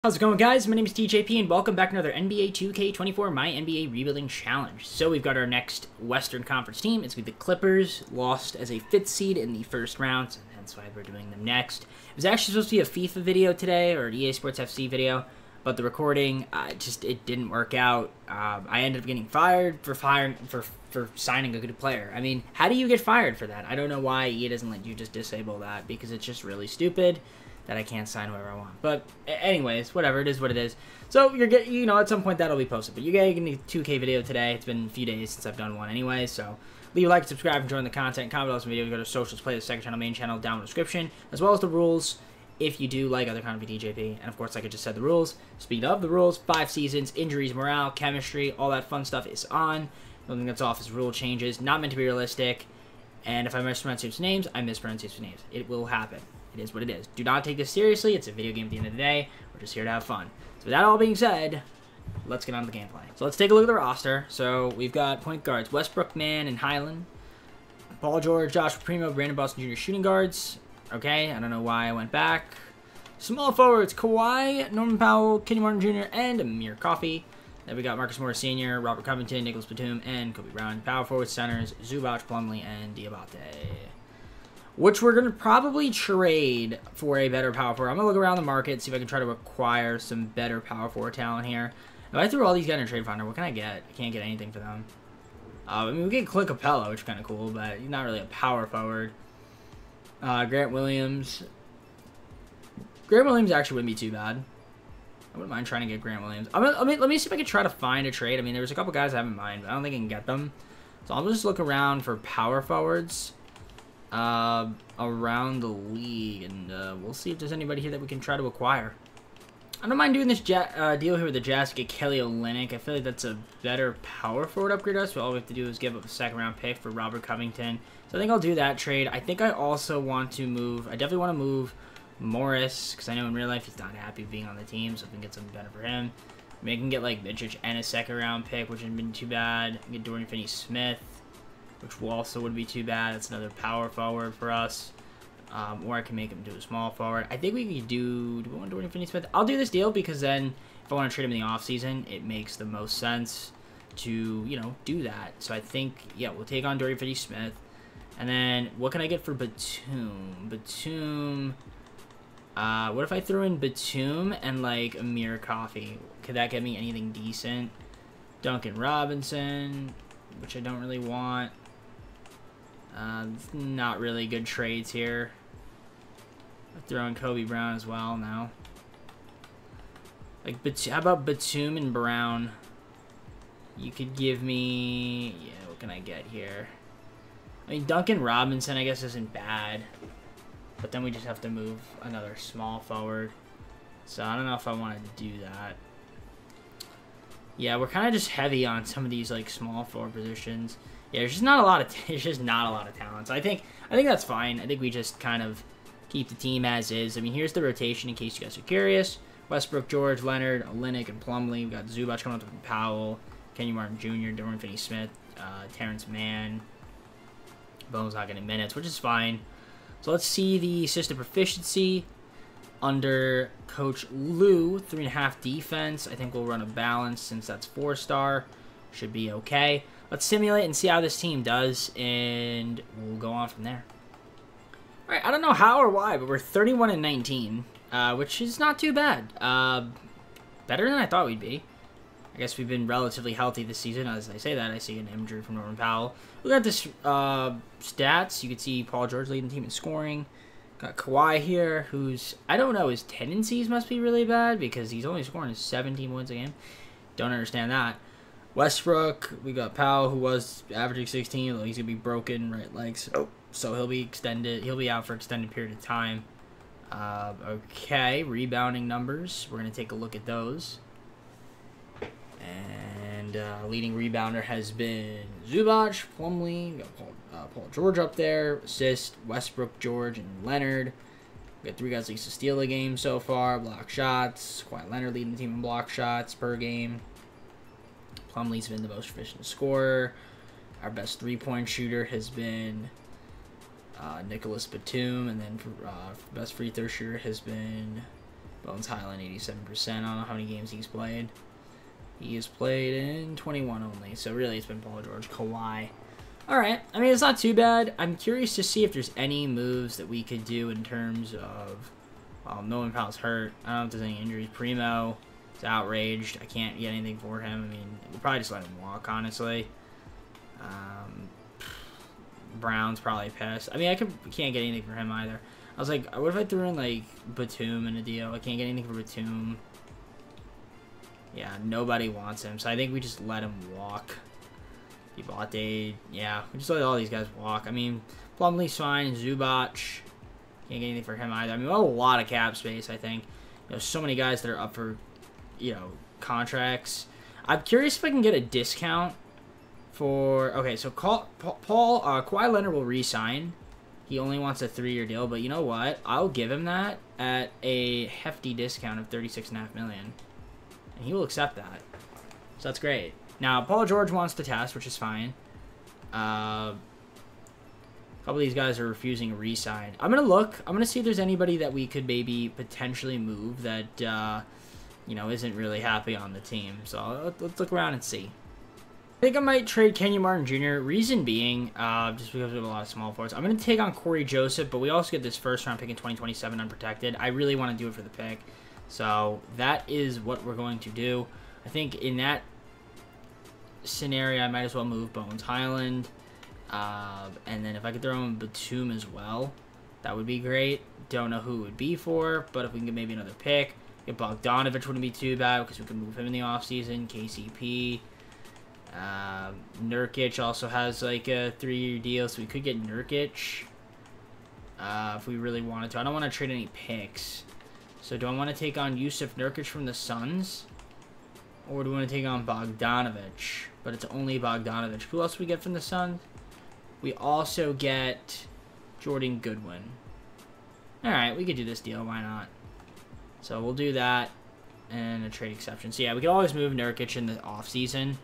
How's it going, guys? My name is TJP and welcome back to another NBA 2K24 MyNBA Rebuilding Challenge. So we've got our next Western Conference team. It's going to be the Clippers, lost as a 5th seed in the first round, and that's why we're doing them next. It was actually supposed to be a FIFA video today, or an EA Sports FC video, but the recording, it didn't work out. I ended up getting fired for signing a good player. I mean, how do you get fired for that? I don't know why EA doesn't let you just disable that, because it's just really stupid that I can't sign whoever I want. But anyways, whatever, it is what it is. So you're getting, at some point that'll be posted. But you're getting a 2K video today. It's been a few days since I've done one anyway. So leave a like, subscribe, enjoy the content, comment on the video. Go to socials, play the second channel, main channel down in the description, as well as the rules if you do like other content with DJP. And of course, like I just said, the rules. Speaking of the rules, 5 seasons, injuries, morale, chemistry, all that fun stuff is on. The only thing that's off is rule changes. Not meant to be realistic. And if I mispronounce people's names, I mispronounce people's names. It will happen. It is what it is. Do not take this seriously. It's a video game at the end of the day. We're just here to have fun. So with that all being said, let's get on to the gameplay. So let's take a look at the roster. So we've got point guards, Westbrook, Mann, and Highland. Paul George, Josh Primo, Brandon Boston Jr. shooting guards. Okay, I don't know why I went back. Small forwards, Kawhi, Norman Powell, Kenny Martin Jr., and Amir Coffey. Then we got Marcus Morris Sr., Robert Covington, Nicholas Batum, and Kobe Brown. Power forwards, centers, Zubac, Plumlee, and Diabate. Which we're going to probably trade for a better power forward. I'm going to look around the market, see if I can try to acquire some better power forward talent here. If I threw all these guys in a trade finder, what can I get? I can't get anything for them. I mean, we get Clint Capella, which is kind of cool, but he's not really a power forward. Grant Williams. Grant Williams actually wouldn't be too bad. I wouldn't mind trying to get Grant Williams. Let me see if I can try to find a trade. I mean, there's a couple guys I have in mind, but I don't think I can get them. So I'll just look around for power forwards around the league, and we'll see if there's anybody here that we can try to acquire. I don't mind doing this deal here with the Jazz to get Kelly Olynyk. I feel like that's a better power forward upgrade us, so all we have to do is give up a second-round pick for Robert Covington. So I think I'll do that trade. I think I also want to move, I definitely want to move Morris, because I know in real life he's not happy being on the team, so if we can get something better for him. I mean, I can get like Mitchell and a second-round pick, which wouldn't been too bad. I can get Dorian Finney-Smith, which also wouldn't be too bad. That's another power forward for us. Or I can make him do a small forward. I think we could do we want Dorian Finney-Smith? I'll do this deal because then if I want to trade him in the offseason, it makes the most sense to, do that. So I think, yeah, we'll take on Dorian Finney-Smith. And then what can I get for Batum? Batum, what if I threw in Batum and like Amir Coffey? Could that get me anything decent? Duncan Robinson, which I don't really want. Not really good trades here. I'll throw in Kobe Brown as well now. Like, how about Batum and Brown? You could give me, yeah, what can I get here? I mean, Duncan Robinson, I guess, isn't bad. But then we just have to move another small forward. So I don't know if I want to do that. Yeah, we're kind of just heavy on some of these like small forward positions. Yeah, there's just not a lot of talent. So I think that's fine. I think we just kind of keep the team as is. I mean, here's the rotation in case you guys are curious. Westbrook, George, Leonard, Olynyk, and Plumlee. We got Zubac coming up with Powell, Kenny Martin Jr., Dorian Finney-Smith, Terrence Mann. Bone's not getting minutes, which is fine. So let's see the system proficiency under Coach Lou. 3.5 defense. I think we'll run a balance since that's 4-star. Should be okay. Let's simulate and see how this team does, and we'll go on from there. All right, I don't know how or why, but we're 31-19, which is not too bad. Better than I thought we'd be. I guess we've been relatively healthy this season. As I say that, I see an injury from Norman Powell. Look at this stats. You can see Paul George leading the team in scoring. Got Kawhi here, who's, I don't know, his tendencies must be really bad because he's only scoring 17 points a game. Don't understand that. Westbrook, we got Powell, who was averaging 16, though he's going to be broken right leg, so he'll be extended. He'll be out for an extended period of time. Okay, rebounding numbers. We're going to take a look at those. And leading rebounder has been Zubac, Plumlee, we got Paul George up there, assist, Westbrook, George, and Leonard. We got 3 guys that used to steal the game so far, block shots. Kawhi Leonard leading the team in block shots per game. Plumlee's been the most efficient scorer. Our best three-point shooter has been Nicholas Batum, and then best free throw shooter has been Bones Highland, 87%. I don't know how many games he's played. He has played in 21 only. So really, it's been Paul George, Kawhi. All right. I mean, it's not too bad. I'm curious to see if there's any moves that we could do in terms of... Well, Nolan Powell's hurt. I don't know if there's any injuries. Primo is outraged. I can't get anything for him. I mean, we'll probably just let him walk, honestly. Brown's probably pissed. I mean, can't get anything for him either. I was like, what if I threw in, like, Batum in a deal? I can't get anything for Batum. Yeah, nobody wants him, so I think we just let him walk. Debate, yeah, we just let all these guys walk. I mean, Plumlee's fine. Zubac, can't get anything for him either. I mean, we have a lot of cap space, I think. There's so many guys that are up for, contracts. I'm curious if I can get a discount for... Okay, so Kawhi Leonard will re-sign. He only wants a 3-year deal, but you know what? I'll give him that at a hefty discount of $36.5 million. And he will accept that. So that's great. Now, Paul George wants to test, which is fine. A couple of these guys are refusing to re-sign. I'm going to look. I'm going to see if there's anybody that we could maybe potentially move that, isn't really happy on the team. So let's look around and see. I think I might trade Kenyon Martin Jr. Reason being, just because we have a lot of small forwards. I'm going to take on Corey Joseph, but we also get this first-round pick in 2027 unprotected. I really want to do it for the pick. So that is what we're going to do. I think in that scenario, I might as well move Bones Highland. And then if I could throw in Batum as well, that would be great. Don't know who it would be for, but if we can get maybe another pick. Get Bogdanovich wouldn't be too bad because we can move him in the offseason. KCP. Nurkic also has like a 3-year deal, so we could get Nurkic if we really wanted to. I don't want to trade any picks. So do I want to take on Yusuf Nurkic from the Suns? Or do we want to take on Bogdanovich? But it's only Bogdanovich. Who else do we get from the Suns? We also get Jordan Goodwin. Alright, we could do this deal. Why not? So we'll do that and a trade exception. So yeah, we can always move Nurkic in the offseason.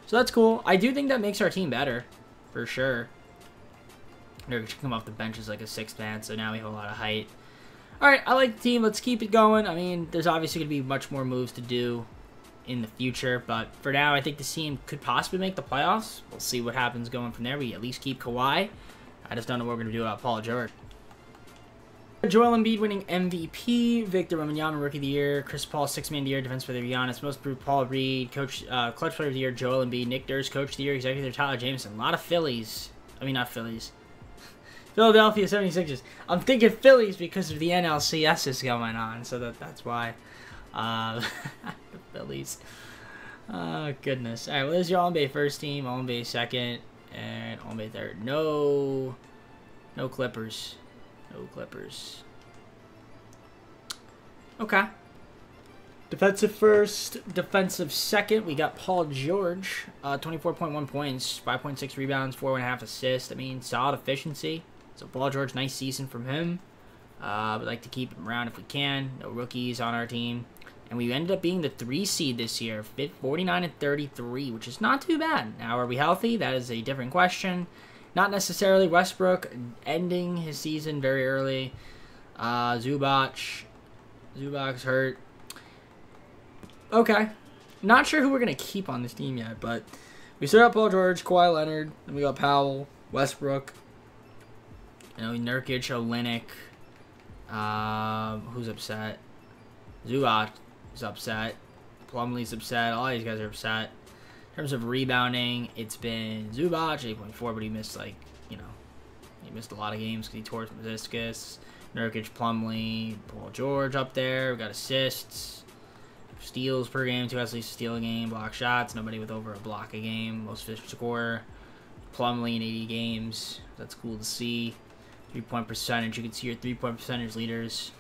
So that's cool. I do think that makes our team better. For sure. Nurkic can come off the bench as like a 6th man, so now we have a lot of height. Alright, I like the team. Let's keep it going. I mean, there's obviously going to be much more moves to do in the future, but for now, I think the team could possibly make the playoffs. We'll see what happens going from there. We at least keep Kawhi. I just don't know what we're going to do about Paul George. Joel Embiid winning MVP, Victor Wembanyama Rookie of the Year, Chris Paul 6th Man of the Year, Defense Player of the Year, Giannis Most Improved Paul Reed, Clutch Player of the Year, Joel Embiid, Nick Nurse Coach of the Year, Executive Tyler Jameson. A lot of Phillies. I mean, not Phillies. Philadelphia 76ers. I'm thinking Phillies because of the NLCS is going on, so that's why. The Phillies. Oh, goodness. All right, well, there's your All-NBA first team, All-NBA second, and All-NBA third. No Clippers. No Clippers. Okay. Defensive first, defensive second. We got Paul George, 24.1 points, 5.6 rebounds, 4.5 assists. I mean, solid efficiency. So Paul George, nice season from him. We'd like to keep him around if we can. No rookies on our team. And we ended up being the 3 seed this year, 49-33, which is not too bad. Now, are we healthy? That is a different question. Not necessarily. Westbrook ending his season very early. Zubac's hurt. Okay. Not sure who we're going to keep on this team yet, but we start out Paul George, Kawhi Leonard, then we got Powell, Westbrook, Nurkic, Olynyk. Who's upset? Zubac is upset. Plumlee's upset. All these guys are upset. In terms of rebounding, it's been Zubac, 8.4, but he missed, he missed a lot of games because he tore his meniscus. Nurkic, Plumlee, Paul George up there. We got assists, steals per game, 2 at least a steal a game, block shots, nobody with over a block a game, most efficient scorer. Plumlee in 80 games. That's cool to see. 3-point percentage. You can see your 3-point percentage leaders.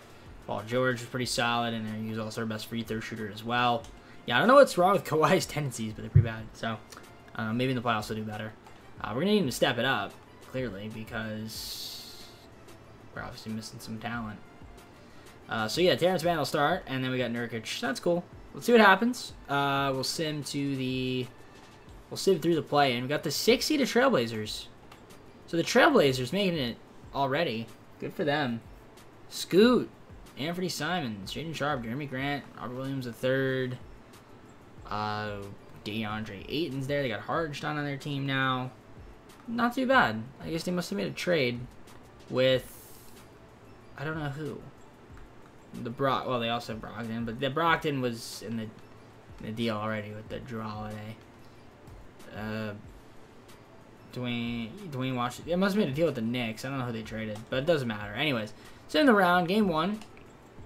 Paul George was pretty solid, and he was also our best free throw shooter as well. Yeah, I don't know what's wrong with Kawhi's tendencies, but they're pretty bad. So, maybe in the playoffs they'll do better. We're going to need him to step it up, clearly, because we're obviously missing some talent. So, yeah, Terrence Mann will start, and then we got Nurkic. That's cool. Let's see what happens. We'll sim through the play, and we got the 6 seed of Trailblazers. So, the Trailblazers making it already. Good for them. Scoot Anthony Simons, Jaden Sharp, Jeremy Grant, Robert Williams III, DeAndre Ayton's there. They got Hardenstein on their team now. Not too bad. I guess they must have made a trade with, I don't know who. Well, they also have Brogdon, but the Brogdon was in the deal already with the Drew Holiday. Dwayne Washington. It must have made a deal with the Knicks. I don't know who they traded, but it doesn't matter. Anyways, so in the round, game 1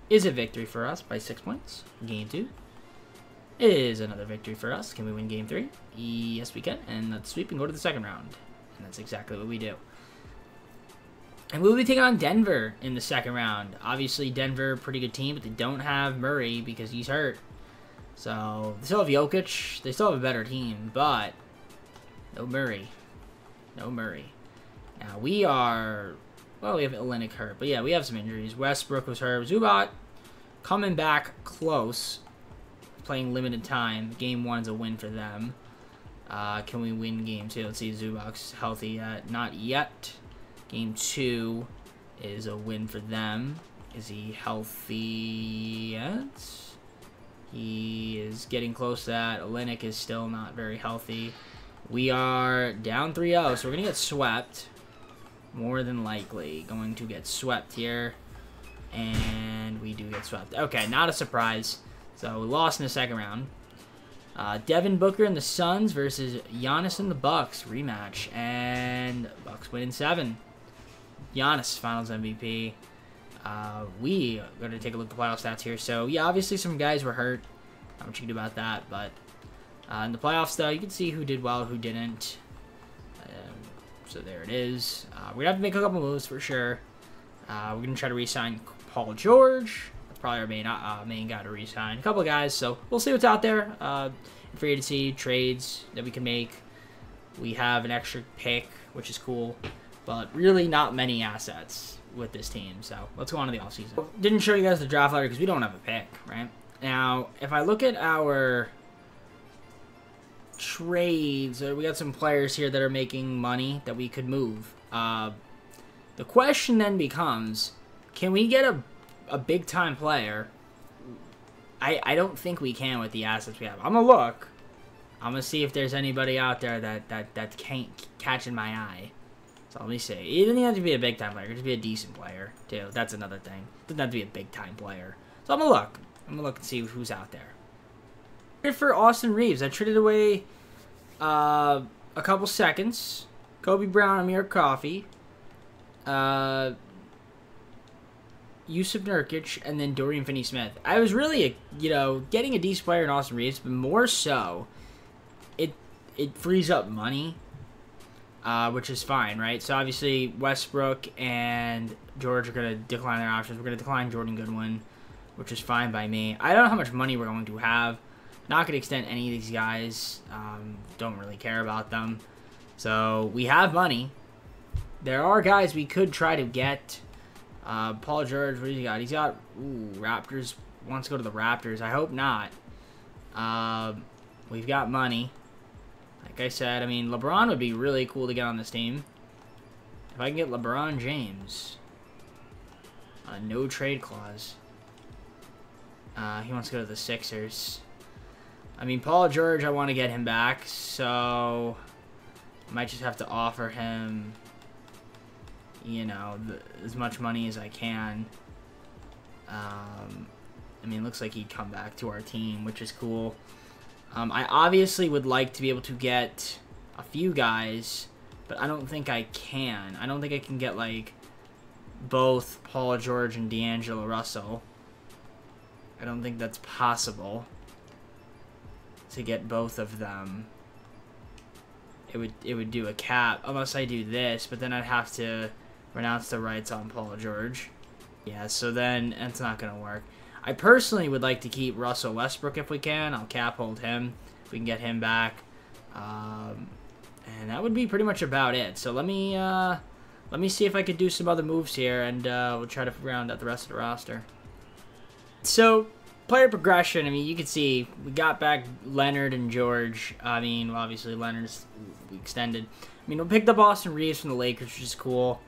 is a victory for us by 6 points. Game 2 is another victory for us. Can we win game 3? Yes, we can. And let's sweep and go to the second round. And that's exactly what we do. And we'll be taking on Denver in the second round. Obviously, Denver, pretty good team, but they don't have Murray because he's hurt. So, they still have Jokic. They still have a better team, but no Murray. No Murray. Now, we have Olynyk hurt, but yeah, we have some injuries. Westbrook was hurt. Zubac coming back close, playing limited time. Game 1 is a win for them. Can we win game 2? Let's see, Zubac's healthy yet. Not yet. Game 2 is a win for them. Is he healthy yet? He is getting close to that. Olynyk is still not very healthy. We are down 3-0, so we're going to get swept. More than likely going to get swept here. And we do get swept. Okay, not a surprise. So we lost in the second round. Devin Booker and the Suns versus Giannis and the Bucks rematch. And Bucks win in 7. Giannis, Finals MVP. We are going to take a look at the playoff stats here. So, yeah, obviously some guys were hurt. Not much you can do about that. But in the playoffs, though, you can see who did well, who didn't. So there it is. We're going to have to make a couple moves for sure. We're going to try to re-sign Paul George. That's probably our main guy to re-sign. A couple of guys, so we'll see what's out there. Free agency, trades that we can make. We have an extra pick, which is cool. But really not many assets with this team. So let's go on to the offseason. Didn't show you guys the draft ladder because we don't have a pick, right? Now, if I look at our trades, we got some players here that are making money that we could move. The question then becomes, can we get a big-time player? I don't think we can with the assets we have. I'm going to look. I'm going to see if there's anybody out there that can't catching my eye. So let me see. It doesn't have to be a big-time player. It could just be a decent player, too. That's another thing. It doesn't have to be a big-time player. So I'm going to look. I'm going to look and see who's out there. For Austin Reeves, I traded away a couple seconds. Kobe Brown, Amir Coffey. Yusuf Nurkic, and then Dorian Finney-Smith. I was really, getting a decent player in Austin Reeves, but more so, it frees up money, which is fine, right? So obviously Westbrook and George are going to decline their options. We're going to decline Jordan Goodwin, which is fine by me. I don't know how much money we're going to have. Not going to extend any of these guys. Don't really care about them. So we have money. There are guys we could try to get. Paul George, what do you got? He's got, Raptors, wants to go to the Raptors. I hope not. We've got money. Like I said, I mean, LeBron would be really cool to get on this team. If I can get LeBron James. No trade clause. He wants to go to the Sixers. I mean, Paul George, I want to get him back, so I might just have to offer him, as much money as I can. I mean, it looks like he'd come back to our team, which is cool. I obviously would like to be able to get a few guys, but I don't think I can. I don't think I can get, both Paul George and D'Angelo Russell. I don't think that's possible to get both of them. It would do a cap, unless I do this, but then I'd have to renounce the rights on Paul George. Yeah, so then it's not going to work. I personally would like to keep Russell Westbrook if we can. I'll cap hold him if we can get him back. And that would be pretty much about it. So let me see if I could do some other moves here, and we'll try to round out the rest of the roster. So, player progression, I mean, you can see we got back Leonard and George. I mean, well, obviously Leonard's extended. I mean, we picked up Austin Reeves from the Lakers, which is cool.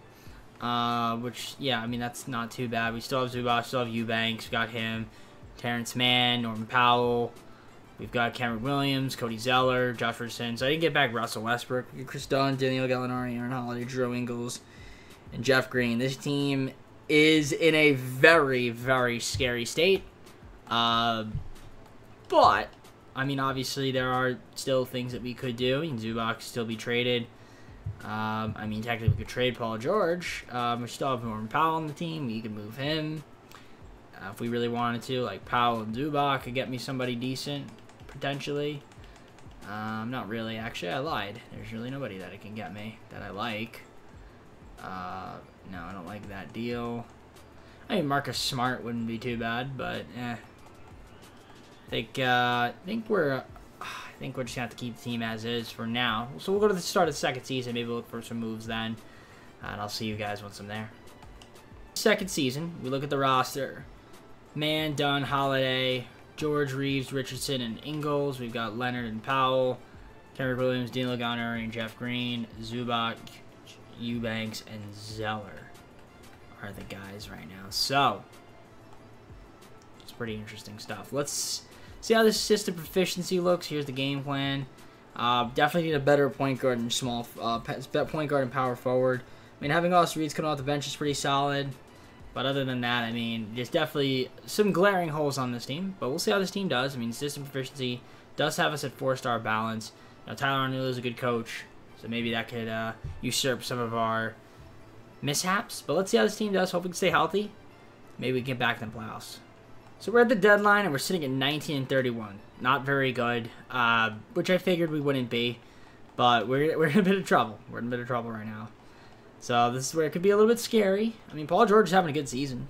Which, yeah, I mean, that's not too bad. We still have Zubac, still have Eubanks. We got him. Terrence Mann, Norman Powell. We've got Cameron Williams, Cody Zeller, Josh Richardson. So I didn't get back Russell Westbrook, Chris Dunn, Daniel Gallinari, Aaron Holiday, Drew Ingles, and Jeff Green. This team is in a very, very scary state. But, I mean, obviously there are still things that we could do. Zubac could still be traded. I mean, technically we could trade Paul George. We still have Norman Powell on the team. We could move him if we really wanted to. Like Powell and Zubac could get me somebody decent, potentially. Not really. Actually, I lied. There's really nobody that it can get me that I like. No, I don't like that deal. I mean, Marcus Smart wouldn't be too bad, but I think we're just gonna have to keep the team as is for now. So we'll go to the start of the second season. Maybe we'll look for some moves then, and I'll see you guys once I'm there. Second season, we look at the roster. Mann, Dunn, Holiday, George, Reeves, Richardson, and Ingles. We've got Leonard and Powell, Cameron Williams, Daniel Gallinari, and Jeff Green, Zubac, Eubanks, and Zeller are the guys right now. So it's pretty interesting stuff. Let's see how this system proficiency looks. Here's the game plan. Definitely need a better point guard and point guard and power forward. I mean, having Austin Reeves coming off the bench is pretty solid. But other than that, I mean, there's definitely some glaring holes on this team. But we'll see how this team does. I mean, system proficiency does have us at 4-star balance. Now, Tyler Arnula is a good coach, so maybe that could usurp some of our mishaps. But let's see how this team does. Hope we can stay healthy. Maybe we can get back in the playoffs. So we're at the deadline, and we're sitting at 19-31. Not very good, which I figured we wouldn't be. But we're in a bit of trouble. We're in a bit of trouble right now. So this is where it could be a little bit scary. I mean, Paul George is having a good season.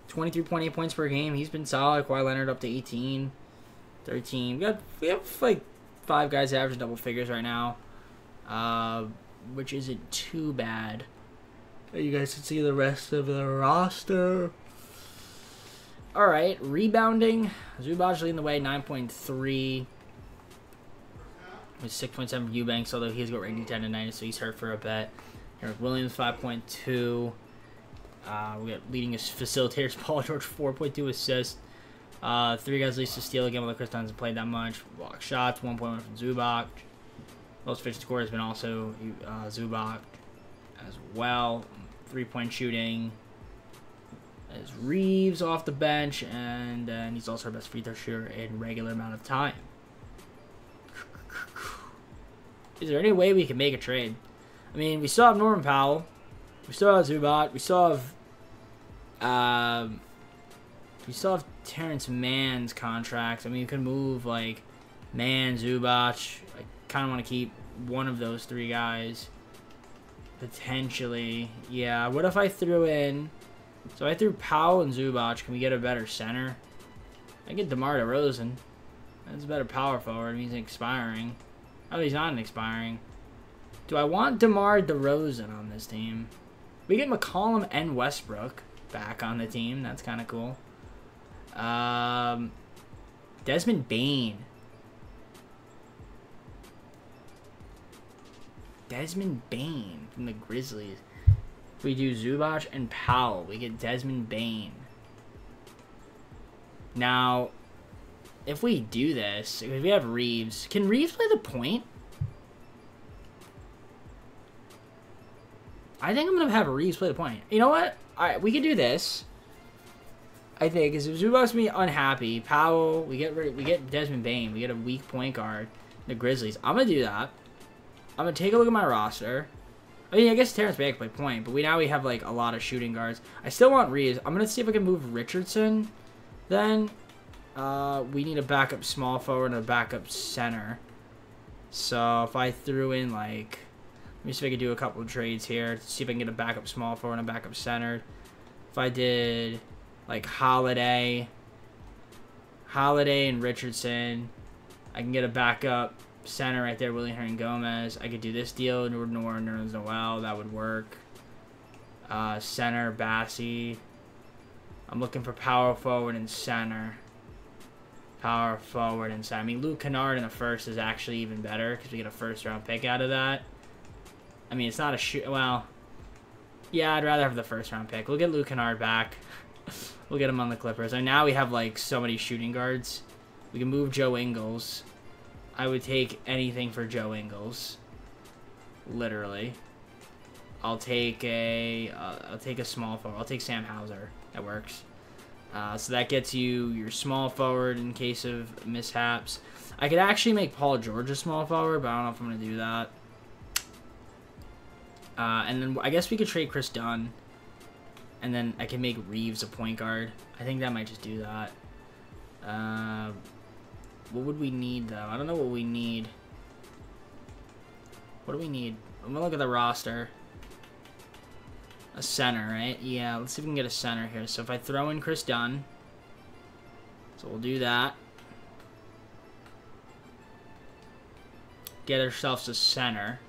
23.8 points per game. He's been solid. Kawhi Leonard up to 18, 13. We have like 5 guys averaging double figures right now, which isn't too bad. You guys can see the rest of the roster. All right, rebounding. Zubac leading the way, 9.3. With 6.7 for Eubanks, although he's got rating 10 tonight, so he's hurt for a bit. Eric Williams, 5.2. We got leading his facilitators, Paul George, 4.2 assists. 3 guys least to steal again, while Chris Dunn hasn't played that much. Block shots, 1.1 from Zubac. Most efficient score has been also Zubac as well. 3-point shooting as Reeves off the bench, and then he's also our best free throw shooter in regular amount of time. Is there any way we can make a trade? I mean, we still have Norman Powell. We still have Zubac. We still have Terrence Mann's contract. I mean, you could move like Mann, Zubac. I kind of want to keep one of those 3 guys. Potentially. Yeah, what if I threw in... So I threw Powell and Zubac. Can we get a better center? I get DeMar DeRozan. That's a better power forward. I mean, he's expiring. Oh, he's not an expiring. Do I want DeMar DeRozan on this team? We get McCollum and Westbrook back on the team. That's kind of cool. Desmond Bane. Desmond Bane from the Grizzlies. If we do Zubac and Powell, we get Desmond Bane. Now, if we do this, if we have Reeves, can Reeves play the point? I think I'm going to have Reeves play the point. You know what? All right, we can do this. I think, because if Zubac's be unhappy, Powell, we get Desmond Bane, we get a weak point guard, the Grizzlies. I'm going to do that. I'm going to take a look at my roster. I mean, I guess Terrence Mann can play point, but now we have, like, a lot of shooting guards. I still want Reeves. I'm going to see if I can move Richardson then. We need a backup small forward and a backup center. So if I threw in, like... Let me see if I can do a couple of trades here to see if I can get a backup small forward and a backup center. If I did, like, Holiday and Richardson, I can get a backup center right there, Willie Hernan-Gomez. I could do this deal, Jordan Noel, that would work. Center, Bassie. I'm looking for power forward and center. Power forward and center. I mean, Luke Kennard in the first is actually even better because we get a first-round pick out of that. I mean, it's not a shoot. Well, Yeah, I'd rather have the first round pick. We'll get Luke Kennard back. We'll get him on the Clippers. And now we have, like, so many shooting guards. We can move Joe Ingles. I would take anything for Joe Ingles. Literally. I'll take a small forward. I'll take Sam Hauser. That works. So that gets you your small forward in case of mishaps. I could actually make Paul George a small forward, but I don't know if I'm going to do that. And then I guess we could trade Chris Dunn. And then I can make Reeves a point guard. I think that might just do that. What would we need, though? I don't know what we need. What do we need? I'm going to look at the roster. A center, right? Yeah, let's see if we can get a center here. So if I throw in Chris Dunn. So we'll do that. Get ourselves a center.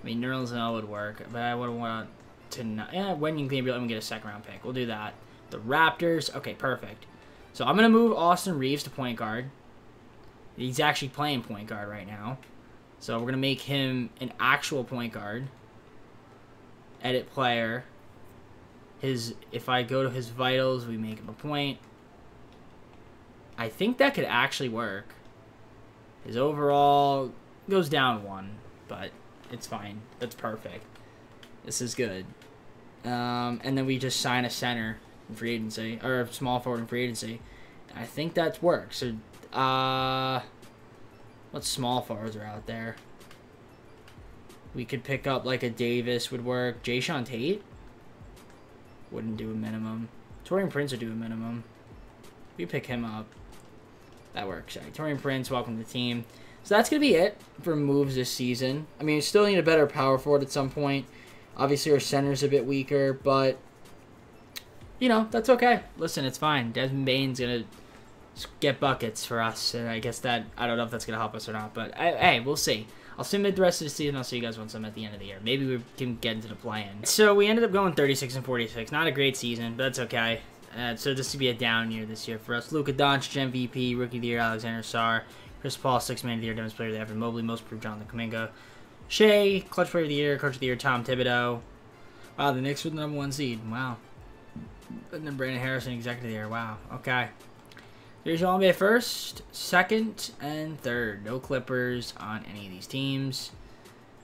I mean, Nerlens and all would work, but I would want to not. Yeah, when you can maybe get a second round pick. We'll do that. The Raptors. Okay, perfect. So I'm going to move Austin Reeves to point guard. He's actually playing point guard right now. So we're going to make him an actual point guard. Edit player. If I go to his vitals, we make him a point. I think that could actually work. His overall goes down 1, but it's fine. That's perfect. This is good. And then we just sign a center in free agency, or a small forward in free agency. I think that works. So, what small forwards are out there? We could pick up like a Davis would work. Jayshawn Tate wouldn't do a minimum. Taurean Prince would do a minimum. We pick him up. That works. Right. Taurean Prince, welcome to the team. So that's going to be it for moves this season. I mean, we still need a better power forward at some point. Obviously, our center's a bit weaker, but, you know, that's okay. Listen, it's fine. Desmond Bane's going to get buckets for us, and I guess that, I don't know if that's going to help us or not, but, hey, we'll see. I'll submit the rest of the season. I'll see you guys once I'm at the end of the year. Maybe we can get into the play-in. So we ended up going 36 and 46. Not a great season, but that's okay. So this would be a down year this year for us. Luka Doncic, MVP, Rookie of the Year, Alexander Sarr. Chris Paul, 6th Man of the Year, Defensive Player of the Year, Evan Mobley, Most Improved, Jonathan Kuminga. Shea, Clutch Player of the Year, Coach of the Year, Tom Thibodeau. Wow, the Knicks with the #1 seed. Wow. And then Brandon Harrison, Executive of the Year. Wow. Okay. Here's your NBA first, second, and third. No Clippers on any of these teams.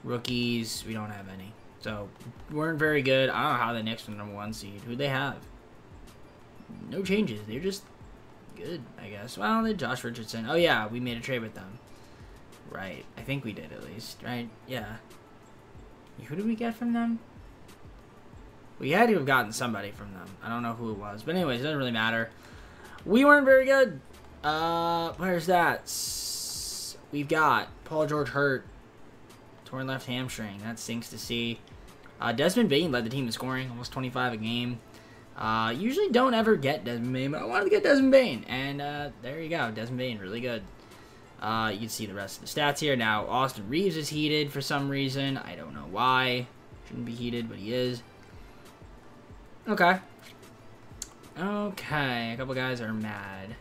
Rookies, we don't have any. So, weren't very good. I don't know how the Knicks were the #1 seed. Who'd they have? No changes. They're just good, I guess. Well, they Josh Richardson. Oh, yeah, we made a trade with them. Right. I think we did, at least. Right? Yeah. Who did we get from them? We had to have gotten somebody from them. I don't know who it was. But anyways, it doesn't really matter. We weren't very good. Where's that? We've got Paul George hurt. Torn left hamstring. That stinks to see. Desmond Bane led the team in scoring. Almost 25 a game. Usually don't ever get Desmond Bane, but I wanted to get Desmond Bane. And there you go. Desmond Bane, really good. You can see the rest of the stats here. Now, Austin Reeves is heated for some reason. I don't know why. Shouldn't be heated, but he is. Okay. Okay, a couple guys are mad.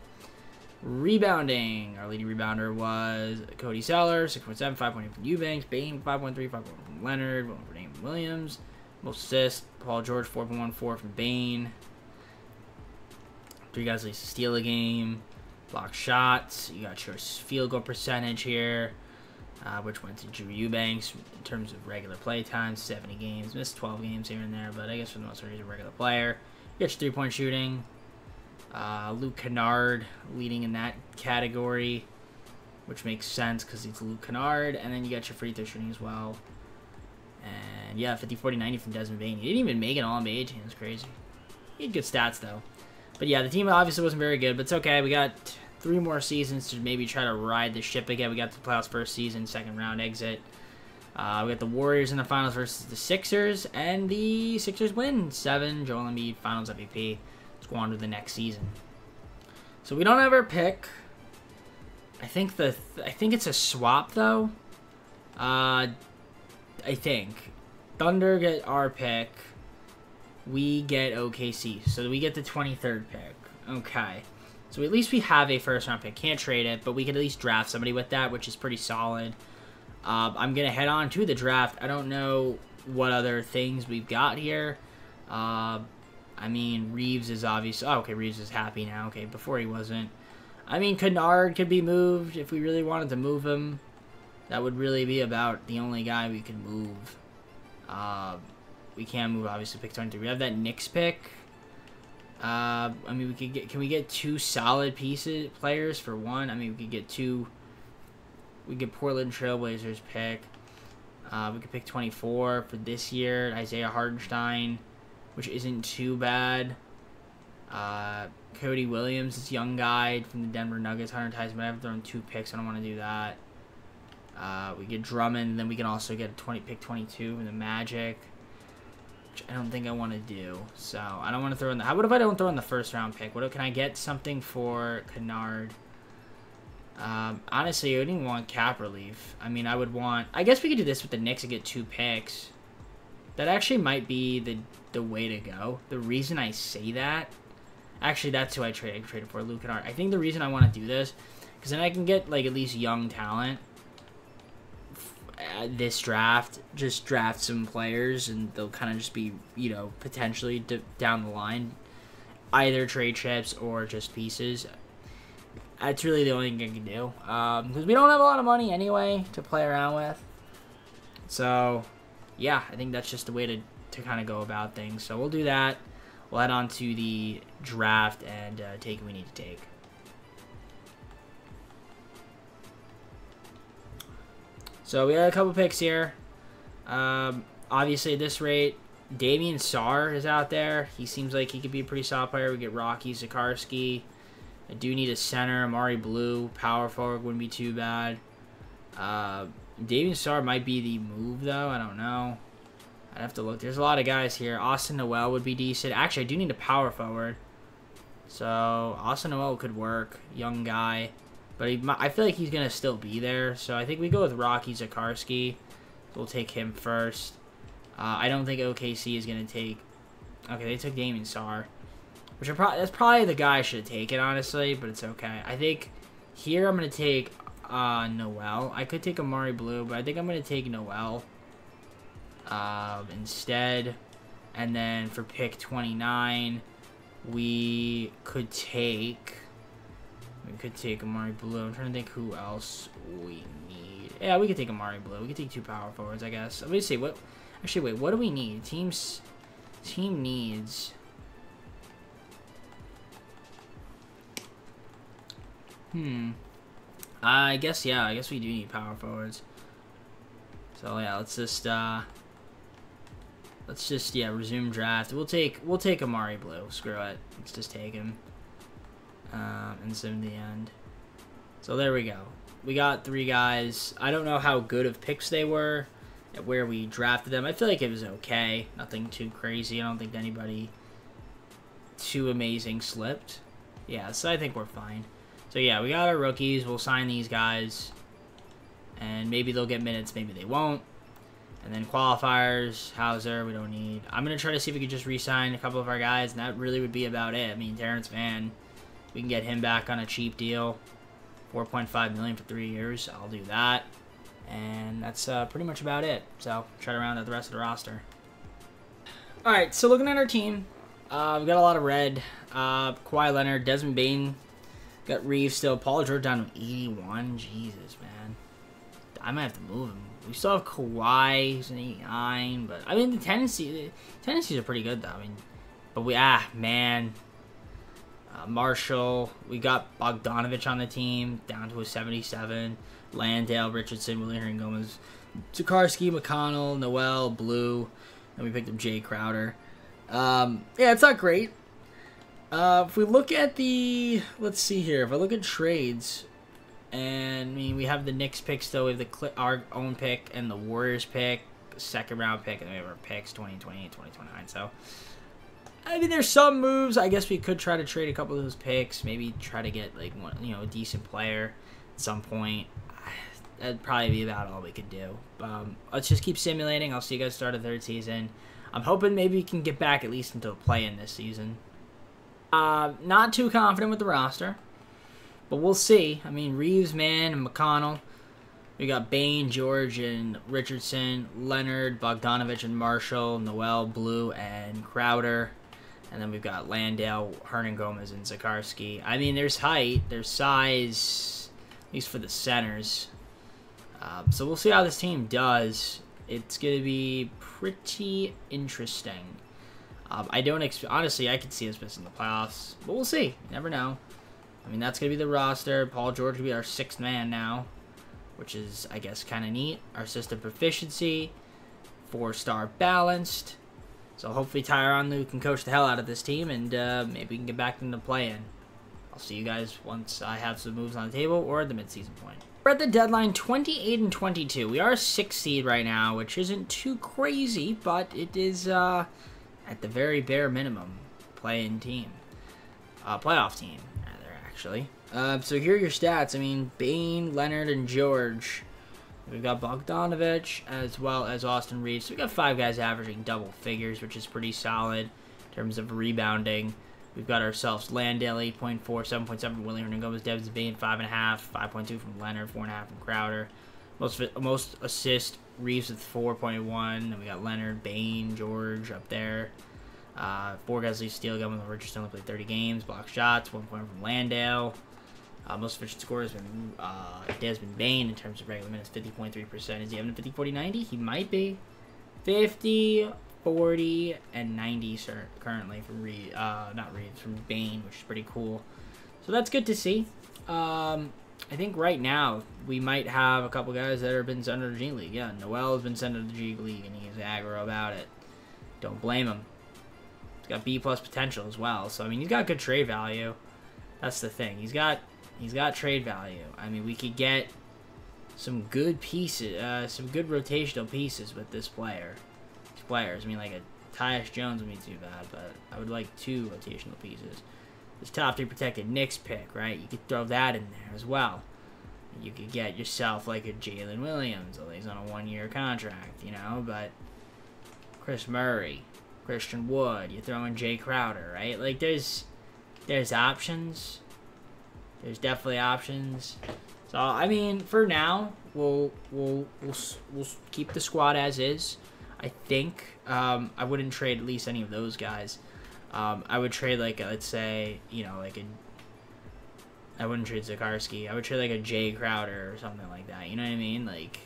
Rebounding. Our leading rebounder was Cody Seller, 6.7, 5.8 from Eubanks. Bane, 5.3, 5.1 from Leonard, 1 from Damon Williams. Most assists, Paul George, 4.14 from Bane. 3 guys at least steal a game. Block shots. You got your field goal percentage here, which went to Drew Eubanks in terms of regular play time, 70 games. Missed 12 games here and there, but I guess for the most part he's a regular player. You got your 3-point shooting. Luke Kennard leading in that category, which makes sense because he's Luke Kennard. And then you got your free throw shooting as well. And yeah, 50, 40, 90 from Desmond Bane. He didn't even make an All-NBA team. It's crazy. He had good stats, though. But yeah, the team obviously wasn't very good, but it's okay. We got 3 more seasons to maybe try to ride the ship again. We got the playoffs first season, second round exit. We got the Warriors in the finals versus the Sixers, and the Sixers win 7. Joel Embiid, Finals MVP. Let's go on to the next season. So we don't have our pick. I think it's a swap though. I think Thunder get our pick. We get OKC, so we get the 23rd pick. Okay. So at least we have a first-round pick. Can't trade it, but we can at least draft somebody with that, which is pretty solid. I'm going to head on to the draft. I don't know what other things we've got here. I mean, Reeves is obvious. Oh, okay, Reeves is happy now. Okay, before he wasn't. I mean, Kennard could be moved if we really wanted to move him. That would really be about the only guy we could move. We can't move, obviously, pick 23. We have that Knicks pick. I mean, we could get. Can we get 2 solid players for 1? I mean, we could get 2. We get Portland Trailblazers pick. We could pick 24 for this year. Isaiah Hartenstein, which isn't too bad. Cody Williams, this young guy from the Denver Nuggets, 100 ties, but I've thrown 2 picks. I don't want to do that. We get Drummond, then we can also get a pick 22 from the Magic, which I don't think I want to do. So I don't want to throw in the. What if I don't throw in the first round pick? What can I get something for Kennard? Honestly, I wouldn't even want cap relief. I mean, I would want. I guess we could do this with the Knicks and get 2 picks. That actually might be the way to go. The reason I say that, actually, that's who I traded for, Luke Kennard. I think the reason I want to do this, because then I can get like at least young talent. This draft, just draft some players, and they'll kind of just be, you know, potentially down the line, either trade chips or just pieces. That's really the only thing I can do, because we don't have a lot of money anyway to play around with. So, yeah, I think that's just the way to kind of go about things. So we'll do that. We'll head on to the draft and take what we need to take. So we got a couple picks here. Obviously, at this rate, Damian Sarr is out there. He seems like he could be a pretty solid player. We get Rocky Zakarsky. I do need a center. Amari Blue, power forward, wouldn't be too bad. Damian Sarr might be the move, though. I don't know. I'd have to look. There's a lot of guys here. Austin Noel would be decent. Actually, I do need a power forward. So, Austin Noel could work. Young guy. But I feel like he's going to still be there. So, I think we go with Rocky Zakarsky. We'll take him first. I don't think OKC is going to take... Okay, they took Damian Sarr. That's probably the guy I should have taken, honestly. But it's okay. I think here I'm going to take Noel. I could take Amari Blue, but I think I'm going to take Noel instead. And then for pick 29, we could take Amari Blue. I'm trying to think who else we need. Yeah, we could take Amari Blue. We could take 2 power forwards, I guess. Let me see. Actually, wait. What do we need? Team needs... I guess, yeah. I guess we do need power forwards. So, yeah, let's just, resume draft. We'll take Amari Blue. Screw it. Let's just take him. And zoom the end. So there we go. We got 3 guys. I don't know how good of picks they were at where we drafted them. I feel like it was okay. Nothing too crazy. I don't think anybody too amazing slipped. Yeah, so I think we're fine. So yeah, we got our rookies. We'll sign these guys. And maybe they'll get minutes, maybe they won't. And then qualifiers, Hauser, we don't need. I'm going to try to see if we could just re-sign a couple of our guys, and that really would be about it. I mean, Terrence Mann, we can get him back on a cheap deal. $4.5 million for 3 years. I'll do that. And that's pretty much about it. So, try to round out the rest of the roster. Alright, so looking at our team, we've got a lot of red. Kawhi Leonard, Desmond Bane, got Reeves still. Paul George down to 81. Jesus, man. I might have to move him. We still have Kawhi, who's an 89, but I mean the tendencies are pretty good though. I mean, but man, Marshall, we got Bogdanovich on the team down to a 77. Landale, Richardson, William Gomez, Zakarsky, McConnell, Noel, Blue, and we picked up Jay Crowder. Yeah, it's not great. If we look at let's see here. If I look at trades. And, I mean, we have the Knicks pick still. We have our own pick and the Warriors pick, second round pick, and then we have our picks, 2028, 2029. So, I mean, there's some moves. I guess we could try to trade a couple of those picks. Maybe try to get, like, one, a decent player at some point. That'd probably be about all we could do. Let's just keep simulating. I'll see you guys start the 3rd season. I'm hoping maybe we can get back at least into the play-in this season. Not too confident with the roster. But we'll see. I mean, Reeves, Mann, and McConnell. We got Bain, George, and Richardson, Leonard, Bogdanovich, and Marshall, Noel, Blue, and Crowder. And then we've got Landale, Hernan-Gomez, and Zakarski. I mean, there's height, there's size, at least for the centers. So we'll see how this team does. It's going to be pretty interesting. I don't honestly, I could see us missing the playoffs, but we'll see. You never know. I mean, that's going to be the roster. Paul George will be our 6th man now, which is, I guess, kind of neat. Our system proficiency, 4-star balanced. So hopefully Tyronn Lue can coach the hell out of this team, and maybe we can get back into play-in. I'll see you guys once I have some moves on the table or at the midseason point. We're at the deadline 28-22. We are a 6th seed right now, which isn't too crazy, but it is at the very bare minimum play-in team. Playoff team, rather, actually. So here are your stats. I mean, Bain, Leonard, and George. We've got Bogdanovich as well as Austin Reeves. So we've got 5 guys averaging double figures, which is pretty solid in terms of rebounding. We've got ourselves Landale, 8.4, 7.7 from Willie Hernan-Gomez, Devin Bain, 5.5, 5.2 from Leonard, 4.5 from Crowder. Most assists, Reeves with 4.1. Then we got Leonard, Bain, George up there. 4 guys lead steal, got with Richardson, only played 30 games. Block shots, 1 point from Landale. Most efficient score has been Desmond Bain in terms of regular minutes, 50.3%. Is he having a 50, 40, 90? He might be. 50, 40, and 90 currently from from Bain, which is pretty cool. So that's good to see. I think right now we might have a couple guys that have been sent to the G League. Yeah, Noel has been sent to the G League, and he's aggro about it. Don't blame him. He's got B+ potential as well. So I mean, he's got good trade value. That's the thing. He's got trade value. I mean, we could get some good pieces, some good rotational pieces with this player. These players. I mean, like a Tyus Jones wouldn't be too bad, but I would like 2 rotational pieces. This top 3 protected Knicks pick, right? You could throw that in there as well. You could get yourself like a Jalen Williams, although he's on a 1-year contract, you know, but Chris Murray, Christian Wood, you throw in Jay Crowder, right? Like there's options. There's definitely options. So I mean, for now, we'll keep the squad as is. I think I wouldn't trade at least any of those guys. I would trade like let's say, you know, like I wouldn't trade Zakarski. I would trade like a Jay Crowder or something like that. You know what I mean? Like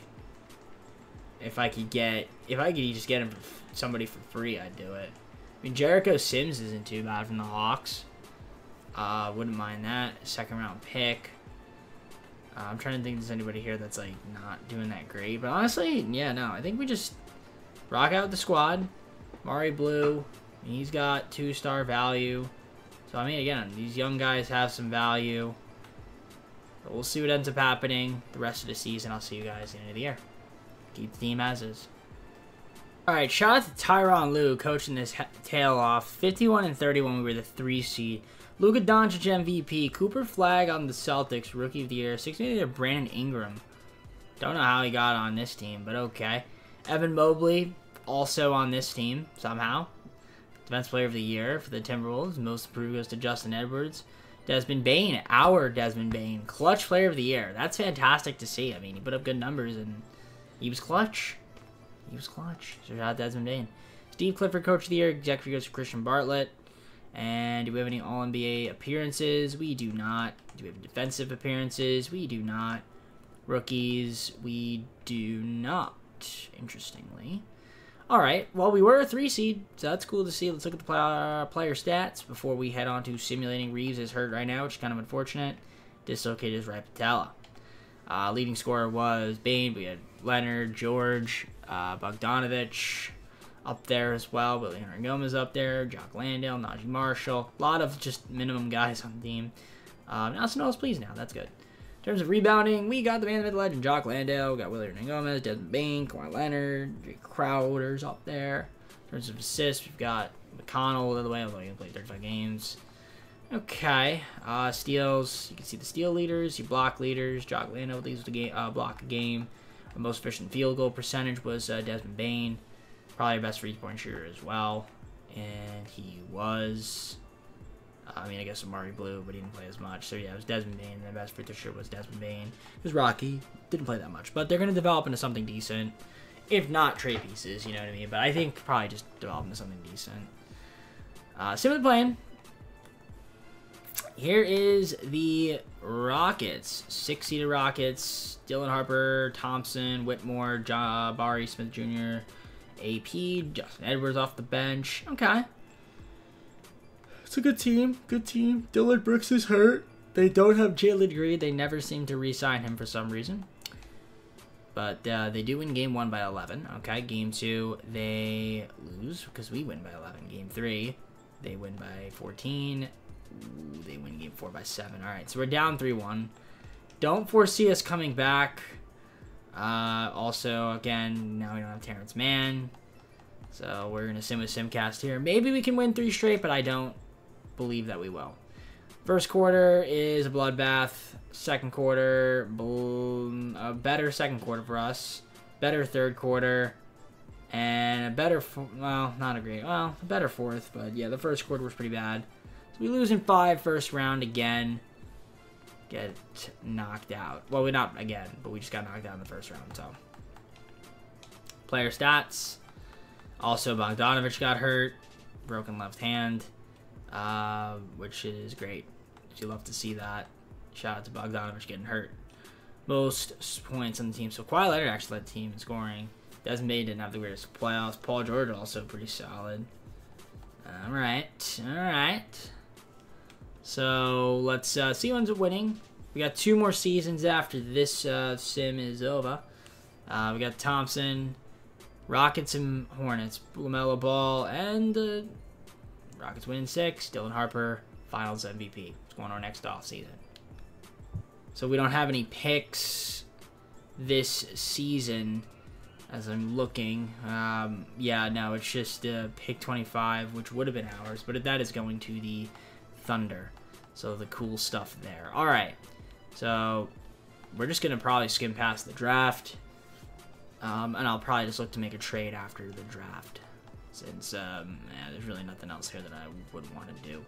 if I could just get him somebody for free, I'd do it. I mean, Jericho Sims isn't too bad from the Hawks. Wouldn't mind that. 2nd round pick. I'm trying to think if there's anybody here that's like not doing that great. But honestly, yeah, no. I think we just rock out the squad. Mari Blue, he's got 2-star value. So I mean, again, these young guys have some value. But we'll see what ends up happening the rest of the season. I'll see you guys at the end of the year. Keep the team as is. Alright, shout out to Tyronn Lue coaching this tail off. 51-31, we were the 3 seed. Luka Doncic MVP. Cooper Flagg on the Celtics, Rookie of the Year. 6th Brandon Ingram. Don't know how he got on this team, but okay. Evan Mobley, also on this team, somehow. Defensive Player of the Year for the Timberwolves. Most improved goes to Justin Edwards. Desmond Bain, our Desmond Bain. Clutch Player of the Year. That's fantastic to see. I mean, he put up good numbers, and he was clutch. He was clutch. So shout out Desmond Bain. Steve Clifford, Coach of the Year. Executive goes to Christian Bartlett. And do we have any All-NBA appearances? We do not. Do we have defensive appearances? We do not. Rookies? We do not, interestingly. All right. Well, we were a 3 seed, so that's cool to see. Let's look at the player stats before we head on to simulating. Reeves is hurt right now, which is kind of unfortunate. Dislocated his right patella. Leading scorer was Bain. We had Leonard, George, Bogdanovich up there as well. Willie Hernan-Gomez up there. Jock Landale, Najee Marshall. A lot of just minimum guys on the team. Now some notes, please. Now that's good. In terms of rebounding, we got the man of the legend, Jock Landale. We got Willie Hernan-Gomez, Desmond Bain, Kawhi Leonard, Jay Crowder's up there. In terms of assists, we've got McConnell all the way, although he played 35 games. Okay. Steals, you can see the steal leaders, your block leaders. Jock Landale leads the game, block a game. The most efficient field goal percentage was Desmond Bain. Probably our best 3-point shooter as well. And he was I mean, I guess Amari Blue, but he didn't play as much. So, yeah, it was Desmond Bane. The best free throw shooter was Desmond Bane. It was Rocky. Didn't play that much. But they're going to develop into something decent. If not trade pieces, you know what I mean? But I think probably just develop into something decent. Same with the plan. Here is the Rockets. 6-seeded Rockets. Dylan Harper, Thompson, Whitmore, Jabari Smith Jr., AP, Justin Edwards off the bench. Okay. It's a good team. Good team. Dylan Brooks is hurt. They don't have Jalen Green. They never seem to re-sign him for some reason. But they do win game 1 by 11. Okay, game 2, they lose because we win by 11. Game 3, they win by 14. Ooh, they win game 4 by 7. All right, so we're down 3-1. Don't foresee us coming back. Also, again, now we don't have Terrence Mann. So we're going to sim with Simcast here. Maybe we can win 3 straight, but I don't believe that we will. First quarter is a bloodbath. Second quarter, a better second quarter for us. Better third quarter. And a better, well, not a great, well, a better fourth. But yeah, the first quarter was pretty bad. So we lose in 5 first round again. Get knocked out. Well, we not again, but we just got knocked out in the first round. So player stats. Also, Bogdanovich got hurt. Broken left hand. Which is great. You love to see that. Shout out to Bogdanovich getting hurt. Most points on the team. So Kawhi Leonard actually led the team in scoring. Desmond Bane didn't have the greatest playoffs. Paul George also pretty solid. Alright. Alright. So let's see who ends up winning. We got 2 more seasons after this sim is over. We got Thompson, Rockets and Hornets, LaMelo Ball, and Rockets winning 6. Dylan Harper, Finals MVP. It's going on next offseason. So we don't have any picks this season as I'm looking. Yeah, no, it's just pick 25, which would have been ours, but that is going to the Thunder. So the cool stuff there. All right. So we're just going to probably skim past the draft. And I'll probably just look to make a trade after the draft. Since yeah, there's really nothing else here that I would want to do.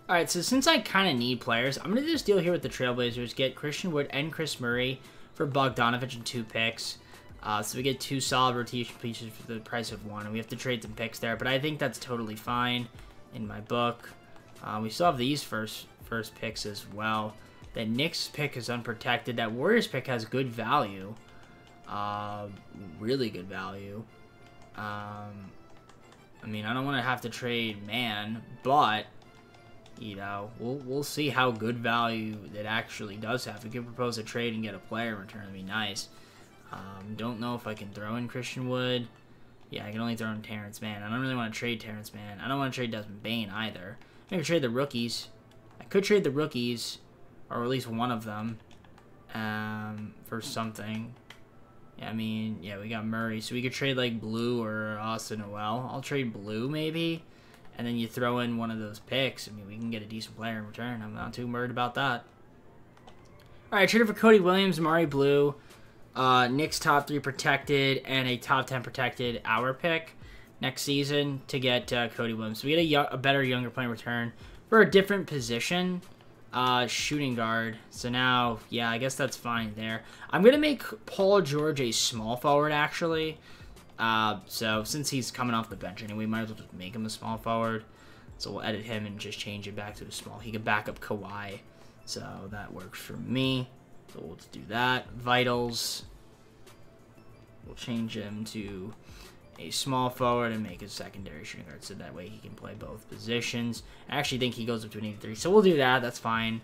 Alright, so since I kind of need players, I'm going to do this deal here with the Trailblazers. Get Christian Wood and Chris Murray for Bogdanovich and 2 picks. So we get 2 solid rotation pieces for the price of 1. And we have to trade some picks there. But I think that's totally fine in my book. We still have these first picks as well. That Knicks pick is unprotected. That Warriors pick has good value. Really good value. I mean, I don't want to have to trade Man, but you know, we'll see how good value it actually does have. We could propose a trade and get a player in return. That'd be nice. Don't know if I can throw in Christian Wood. Yeah, I can only throw in Terrence Mann. I don't really want to trade Terrence Mann. I don't want to trade Desmond Bane either. I could trade the rookies. I could trade the rookies, or at least one of them, for something. Yeah, I mean, yeah, we got Murray, so we could trade like Blue or Austin Noel. I'll trade Blue maybe, and then you throw in one of those picks. I mean, we can get a decent player in return. I'm not too worried about that. All right, traded for Cody Williams, Amari Blue, Knicks top 3 protected, and a top 10 protected our pick next season to get Cody Williams. So we get a better younger player in return for a different position. Shooting guard. So now, yeah, I guess that's fine there. I'm going to make Paul George a small forward, actually. So since he's coming off the bench anyway, we might as well just make him a small forward. So we'll edit him and just change it back to a small. He can back up Kawhi. So that works for me. So we'll just do that. Vitals. We'll change him to a small forward and make a secondary shooting guard, so that way he can play both positions. I actually think he goes between 83, so we'll do that. That's fine.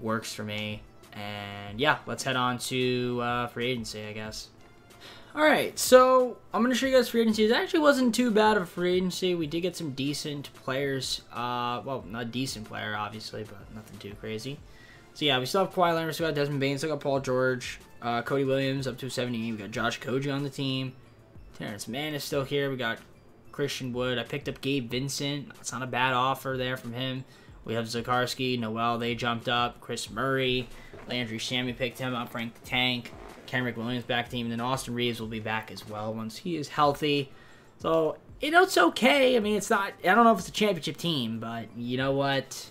Works for me. And yeah, let's head on to free agency, I guess. Alright, so I'm going to show you guys free agency. It actually wasn't too bad of a free agency. We did get some decent players. Well, not a decent player, obviously, but nothing too crazy. So yeah, we still have Kawhi Leonard, still got Desmond Bane, still got Paul George, Cody Williams up to 70. We got Josh Koji on the team. Terrence Mann is still here. We got Christian Wood. I picked up Gabe Vincent. It's not a bad offer there from him. We have Zakarski, Noel, they jumped up. Chris Murray, Landry Shamet picked him up. Frank the Tank, Kenrick Williams back team. And then Austin Reeves will be back as well once he is healthy. So It's okay. I mean, it's not. I don't know if it's a championship team, but you know what?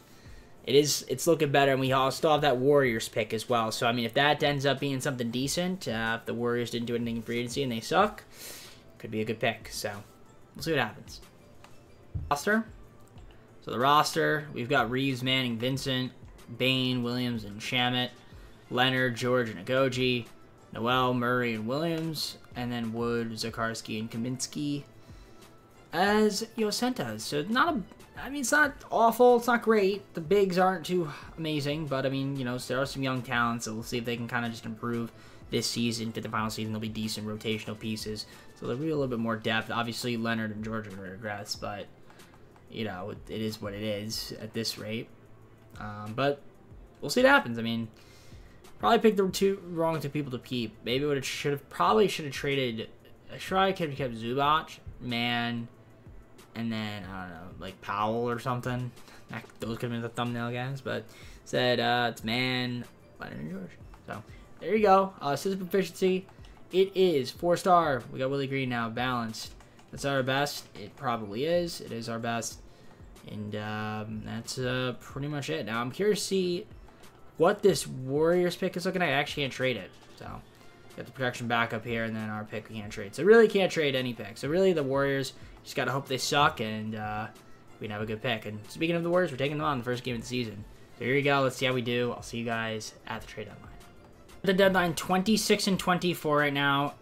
It's looking better, and we all still have that Warriors pick as well. So I mean, if that ends up being something decent, if the Warriors didn't do anything in free agency and they suck, could be a good pick. So we'll see what happens. Roster. So the roster, we've got Reeves, Manning, Vincent, Bain, Williams, and Shamet, Leonard, George, and Agogi, Noel, Murray, and Williams, and then Wood, Zakarski, and Kaminsky as Yosentas. So it's not awful, it's not great. The bigs aren't too amazing, but I mean, there are some young talents, so we'll see if they can kind of just improve this season. To the final season, they'll be decent rotational pieces, so there'll be a little bit more depth. Obviously, Leonard and George are going to regress, but it is what it is at this rate. But we'll see what happens. I mean, probably picked the wrong two people to keep. Maybe should have traded. I could have kept Zubac, Man, and then I don't know, like Powell or something. Those could have been the thumbnail guys, but said it's Man, Leonard, and George. So there you go. System proficiency. It is 4-star. We got Willie Green now, balanced. That's our best. It probably is. It is our best. And that's pretty much it. Now, I'm curious to see what this Warriors pick is looking at. I actually can't trade it. So, got the protection back up here, and then our pick we can't trade. So, really can't trade any pick. So, really, the Warriors, just got to hope they suck, and we can have a good pick. And speaking of the Warriors, we're taking them on the first game of the season. So, here you go. Let's see how we do. I'll see you guys at the trade deadline. The deadline, 26-24 right now.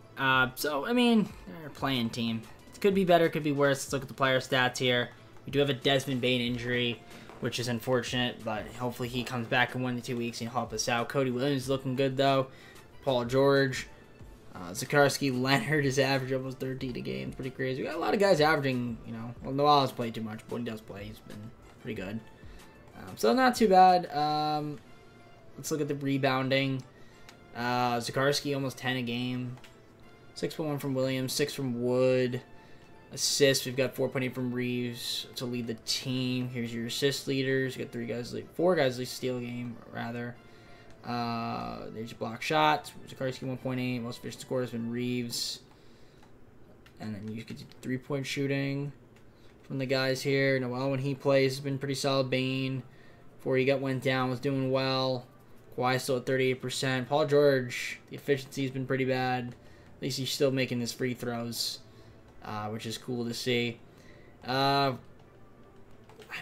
So, I mean, they're a playing team. It could be better, could be worse. Let's look at the player stats here. We do have a Desmond Bain injury, which is unfortunate, but hopefully he comes back in 1 to 2 weeks and help us out. Cody Williams is looking good, though. Paul George. Zakarski, Leonard is averaging almost 13 a game. Pretty crazy. We got a lot of guys averaging, well, Noel has played too much, but when he does play, he's been pretty good. So not too bad. Let's look at the rebounding. Zakarski, almost 10 a game. 6.1 from Williams, 6 from Wood. Assists, we've got 4.8 from Reeves to lead the team. Here's your assist leaders. You got 4 guys lead steal game, rather. There's your block shots. Zakarski 1.8. Most efficient score has been Reeves. And then you get 3-point shooting from the guys here. Noel, when he plays, has been pretty solid. Bain, before he went down, was doing well. Kawhi still at 38%. Paul George, the efficiency has been pretty bad. At least he's still making his free throws, which is cool to see. I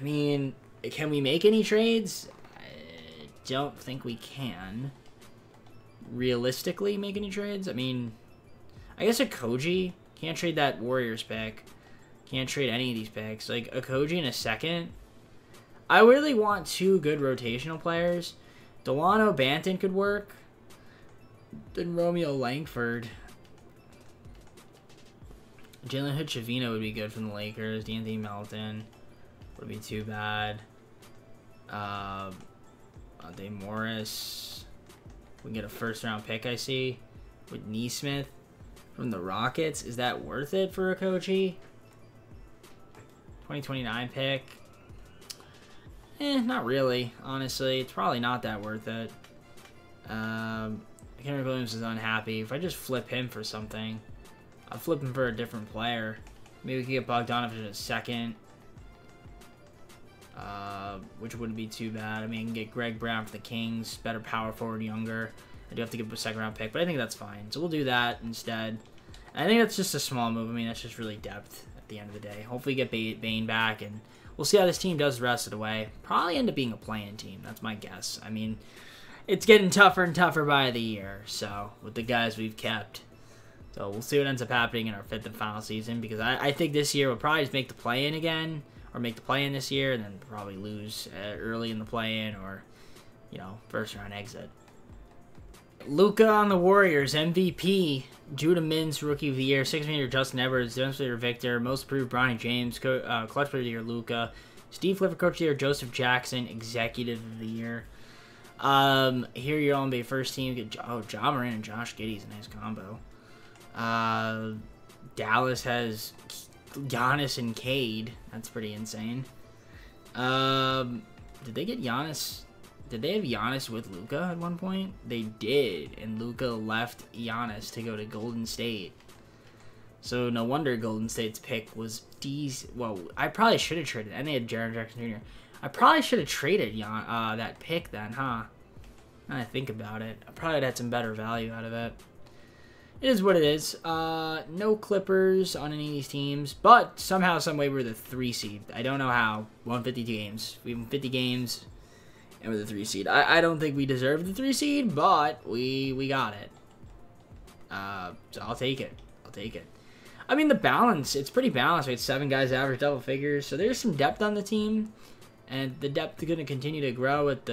mean, can we make any trades? I don't think we can. Realistically, make any trades? I mean, I guess Akoji. Can't trade that Warriors pick. Can't trade any of these picks. Like, Akoji in a second. I really want 2 good rotational players. Delano Banton could work. Then Romeo Langford. Jalen Hood-Chavino would be good from the Lakers. D'Anthony Melton would be too bad. Dave Morris. We can get a first-round pick, I see. With Neesmith from the Rockets. Is that worth it for Akoji? 2029 pick. Not really, honestly. It's probably not that worth it. Henry Williams is unhappy. If I just flip him for something, I'll flip him for a different player. Maybe we could get Bogdanovich in a second. Which wouldn't be too bad. I mean, I can get Greg Brown for the Kings. Better power forward, younger. I do have to give him a second-round pick, but I think that's fine. So we'll do that instead. I think that's just a small move. I mean, that's just really depth at the end of the day. Hopefully get Bain back, and we'll see how this team does the rest of the way. Probably end up being a play-in team. That's my guess. I mean, it's getting tougher and tougher by the year, so, with the guys we've kept. So we'll see what ends up happening in our 5th and final season, because I think this year we'll probably just make the play-in again, or make the play-in this year, and then probably lose early in the play-in, or, first-round exit. Luka on the Warriors, MVP. Judah Mintz, Rookie of the Year. 6-meter Justin Edwards. Defensive Player Victor. Most Improved Bronny James. Clutch Player of the Year Luka. Steve Clifford Coach of the Year Joseph Jackson. Executive of the Year. Here you're on the first team. Get Ja Morant and Josh Giddey's a nice combo. Dallas has Giannis and Cade. That's pretty insane. Did they get Giannis? Did they have Giannis with Luka at one point? They did, and Luka left Giannis to go to Golden State. So no wonder Golden State's pick was Well, I probably should have traded. And they had Jaren Jackson Jr. I probably should have traded that pick then, huh? Now I think about it. I probably had some better value out of it. It is what it is. No Clippers on any of these teams, but somehow, some way, we're the 3 seed. I don't know how. Won 52 games. We won 50 games, and we're the 3 seed. I don't think we deserve the 3 seed, but we got it. So I'll take it. I'll take it. I mean, the balance, it's pretty balanced. We had 7 guys average double figures, so there's some depth on the team, and the depth is going to continue to grow with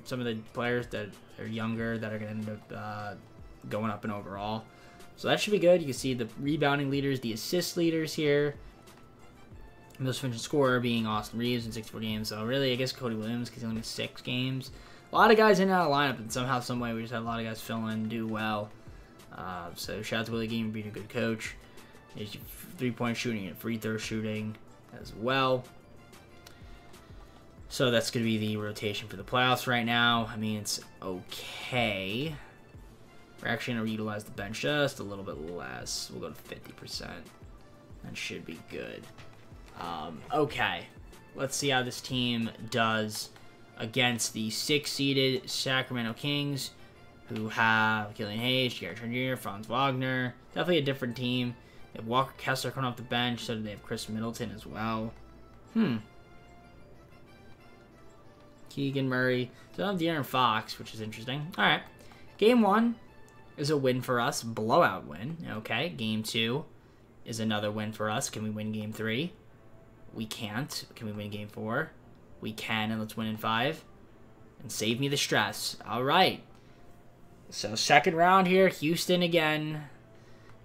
some of the players that are younger that are going to end up going up in overall. So that should be good. You can see the rebounding leaders, the assist leaders here. Most efficient scorer being Austin Reeves in 64 games. So really, I guess Cody Williams because he only missed 6 games. A lot of guys in and out of the lineup, and somehow, some way, we just had a lot of guys fill in and do well. So shout out to Willie Game for being a good coach. There's 3-point shooting and free throw shooting as well. So that's going to be the rotation for the playoffs right now. I mean, it's okay. We're actually going to utilize the bench just a little bit less. We'll go to 50%. That should be good. Okay. Let's see how this team does against the 6-seeded Sacramento Kings, who have Killian Hayes, Garrett Trent Jr., Franz Wagner. Definitely a different team. They have Walker Kessler coming off the bench, so do they have Chris Middleton as well. Keegan Murray. So they don't have De'Aaron Fox, which is interesting. All right. Game 1 is a win for us. Blowout win. Okay. Game 2 is another win for us. Can we win Game 3? We can't. Can we win Game 4? We can, and let's win in 5. And save me the stress. All right. So second round here, Houston again.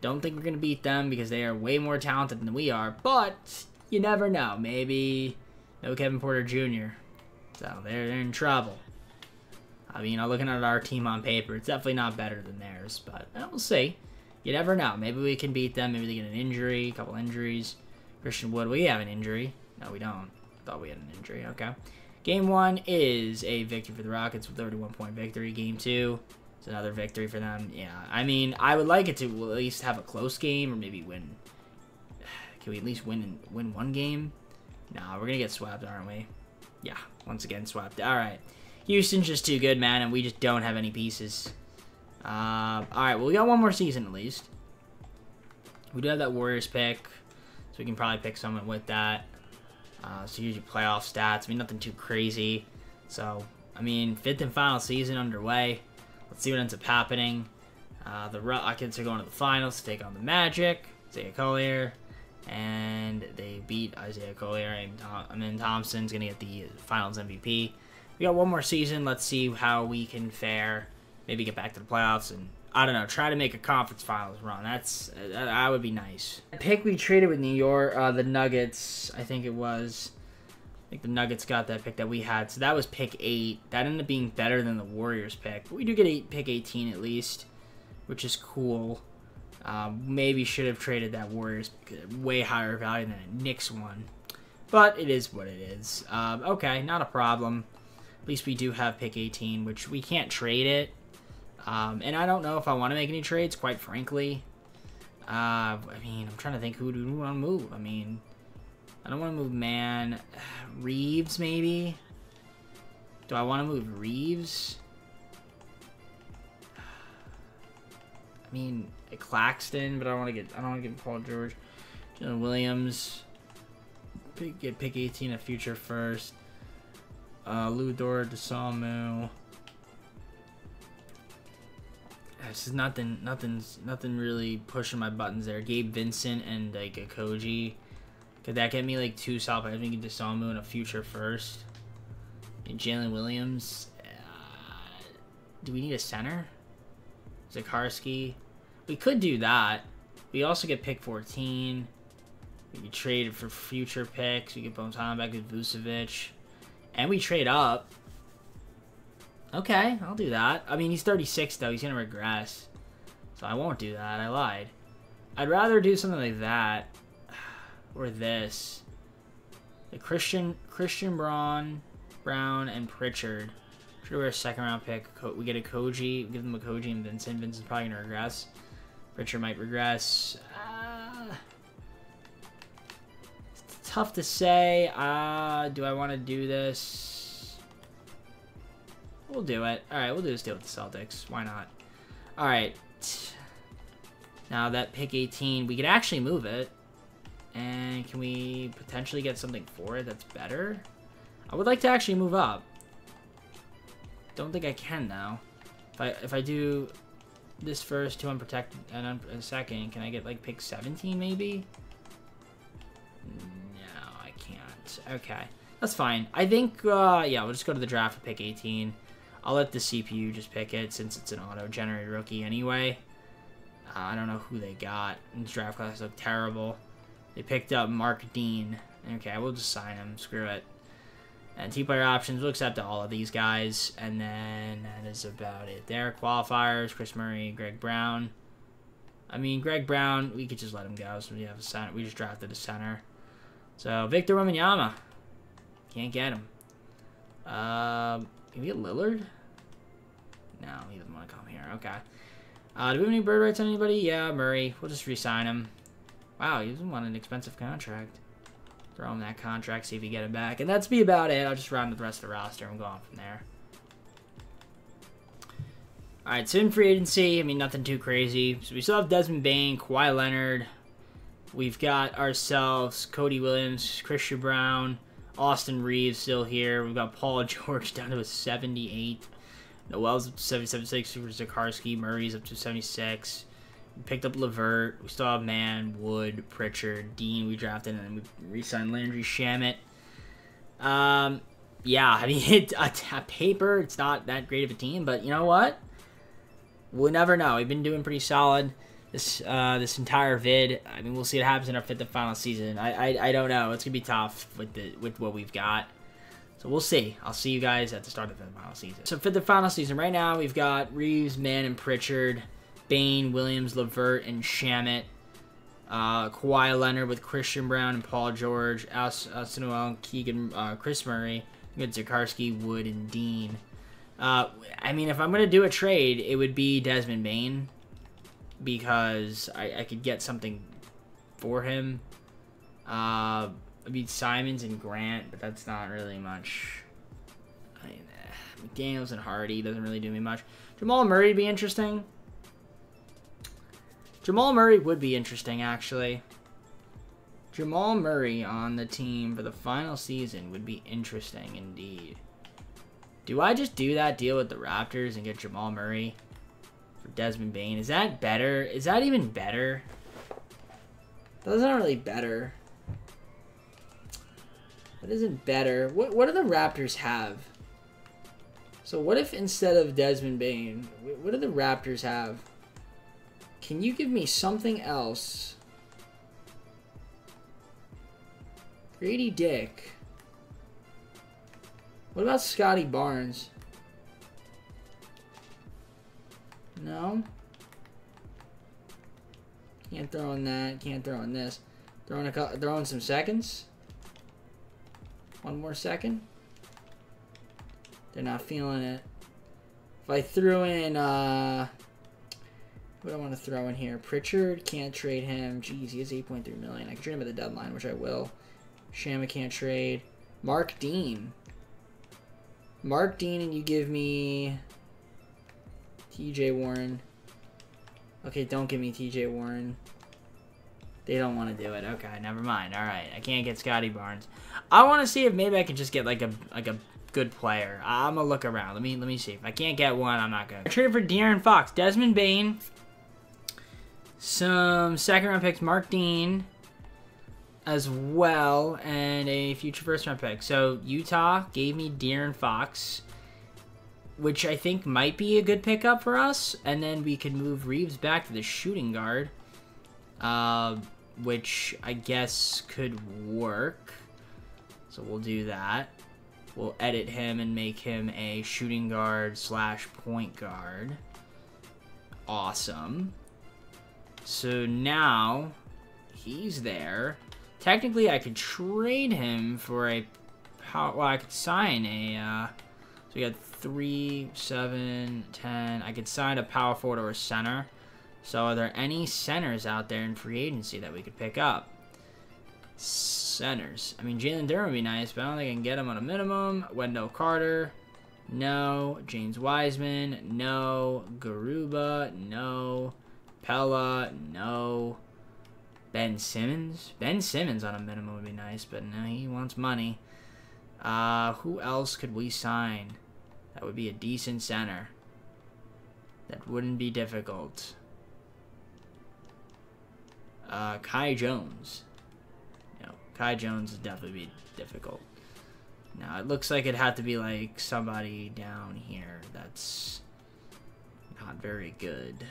Don't think we're going to beat them because they are way more talented than we are, but you never know. Maybe no Kevin Porter Jr. So they're in trouble. I mean, looking at our team on paper, it's definitely not better than theirs, but we'll see. You never know. Maybe we can beat them. Maybe they get an injury, a couple injuries. Christian Wood, we have an injury. No, we don't. Thought we had an injury. Okay. Game 1 is a victory for the Rockets with 31-point victory. Game 2 is another victory for them. Yeah, I mean, I would like it to at least have a close game or maybe win. Can we at least win one game? No, we're going to get swept, aren't we? Yeah, once again, swept. All right. Houston's just too good, man, and we just don't have any pieces. All right, well, we got one more season at least. We do have that Warriors pick, so we can probably pick someone with that. So usually playoff stats. I mean, nothing too crazy. So, I mean, 5th and final season underway. Let's see what ends up happening. The Rockets are going to the finals to take on the Magic. Isaiah Collier. And they beat Isaiah Collier. Amen Thompson's going to get the finals MVP. We got one more season. Let's see how we can fare. Maybe get back to the playoffs and, I don't know, try to make a conference finals run. That would be nice. The pick we traded with New York, the Nuggets, I think it was. I think the Nuggets got that pick that we had. So that was pick 8. That ended up being better than the Warriors pick. But we do get pick 18 at least, which is cool. Maybe should have traded that Warriors pick, way higher value than a Knicks one. But it is what it is. Okay, not a problem. At least we do have pick 18, which we can't trade it. And I don't know if I want to make any trades, quite frankly. I mean, I'm trying to think who do we want to move. I mean, I don't want to move Reeves, maybe? Do I want to move Reeves? I mean, Claxton, but I don't want to get Paul George. Jalen Williams. Get pick 18 a future first. Ludor, DeSalmo. This is nothing really pushing my buttons there. Gabe Vincent and like a Koji. Could that get me like 2 solid players? We can get DeSalmo and a future first. And Jalen Williams. Do we need a center? Zakarski. We could do that. We also get pick 14. We could trade it for future picks. We get Botan back with Vucevic. And we trade up. Okay, I'll do that. I mean, he's 36, though. He's going to regress. So I won't do that. I lied. I'd rather do something like that. Or this. The Christian Brown, and Pritchard. Should wear a 2nd-round pick. We get a Koji. We give them a Koji and Vincent. Vincent's probably going to regress. Pritchard might regress. tough to say. Do I want to do this? We'll do it. All right, we'll do this deal with the Celtics. Why not? All right. Now that pick 18, we could actually move it. And can we potentially get something for it that's better? I would like to actually move up. Don't think I can now. If I do this first, 2 unprotected, and a second, can I get like pick 17 maybe? No, I can't. Okay, that's fine. I think, yeah, we'll just go to the draft for pick 18. I'll let the CPU just pick it since it's an auto-generated rookie anyway. I don't know who they got. This draft class looked terrible. They picked up Mark Dean. Okay, we'll just sign him. Screw it. And T-player options, we'll accept all of these guys. And then that is about it there. Qualifiers, Chris Murray, Greg Brown. I mean, Greg Brown, we could just let him go. So we have a center. We just drafted a center. So, Victor Wembanyama. Can't get him. Can we get Lillard? No, he doesn't want to come here. Okay. Do we have any bird rights on anybody? Yeah, Murray. We'll just re-sign him. Wow, he doesn't want an expensive contract. Throw him that contract, see if you get it back. And that's be about it. I'll just round with the rest of the roster and go on from there. Alright, so in free agency, I mean, nothing too crazy. So we still have Desmond Bane, Kawhi Leonard. We've got ourselves Cody Williams, Christian Brown, Austin Reeves still here. We've got Paul George down to a 78. Noel's up to 77.6 for Zakarski. Murray's up to 76. We picked up Levert. We still have Mann, Wood, Pritchard, Dean. We drafted, and then we re-signed Landry Shamet. Yeah, I mean, on paper, it's not that great of a team, but you know what? We'll never know. We've been doing pretty solid this entire vid. I mean, we'll see what happens in our fifth and final season. I don't know. It's gonna be tough with what we've got. So we'll see. I'll see you guys at the start of the final season. So for the final season, right now we've got Reeves, Mann, and Pritchard, Bane, Williams, Levert, and Shamet. Kawhi Leonard with Christian Brown and Paul George, Noel, Keegan, Chris Murray. We got Zakarski, Wood, and Dean. I mean, if I'm gonna do a trade, it would be Desmond Bane because I could get something for him. I mean, Simons and Grant, but that's not really much. I mean, McDaniels and Hardy doesn't really do me much. Jamal Murray would be interesting. Jamal Murray would be interesting, actually. Jamal Murray on the team for the final season would be interesting indeed. Do I just do that deal with the Raptors and get Jamal Murray for Desmond Bane? Is that better? Is that even better? That's not really better. That isn't better. What do the Raptors have? So what if instead of Desmond Bane, what do the Raptors have? Can you give me something else? Grady Dick. What about Scotty Barnes? No? Can't throw in that. Can't throw in this. Throw in some seconds? One more second. They're not feeling it. If I threw in, what do I want to throw in here? Pritchard, can't trade him. Jeez, he has 8.3 million. I can trade him at the deadline, which I will. Shamet can't trade. Mark Dean. Mark Dean, and you give me TJ Warren. Okay, don't give me TJ Warren. They don't want to do it. Okay, never mind. All right, I can't get Scotty Barnes. I want to see if maybe I can just get like a good player. I'm gonna look around. Let me see. If I can't get one, I'm not gonna. I traded for De'Aaron Fox, Desmond Bane, some second-round picks, Mark Dean, as well, and a future first-round pick. So Utah gave me De'Aaron Fox, which I think might be a good pickup for us, and then we could move Reeves back to the shooting guard. Which I guess could work. So we'll do that. We'll edit him and make him a shooting guard / point guard. Awesome. So now he's there. Technically, I could trade him for a power. Well, I could sign a. So we got 3, 7, 10. I could sign a power forward or a center. So are there any centers out there in free agency that we could pick up? Centers. I mean, Jalen Durham would be nice, but I don't think I can get him on a minimum. Wendell Carter. No. James Wiseman. No. Garuba. No. Pella. No. Ben Simmons. Ben Simmons on a minimum would be nice, but no, he wants money. Who else could we sign? That would be a decent center. That wouldn't be difficult. Kai Jones. No, Kai Jones would definitely be difficult. Now, it looks like it'd have to be like somebody down here that's not very good.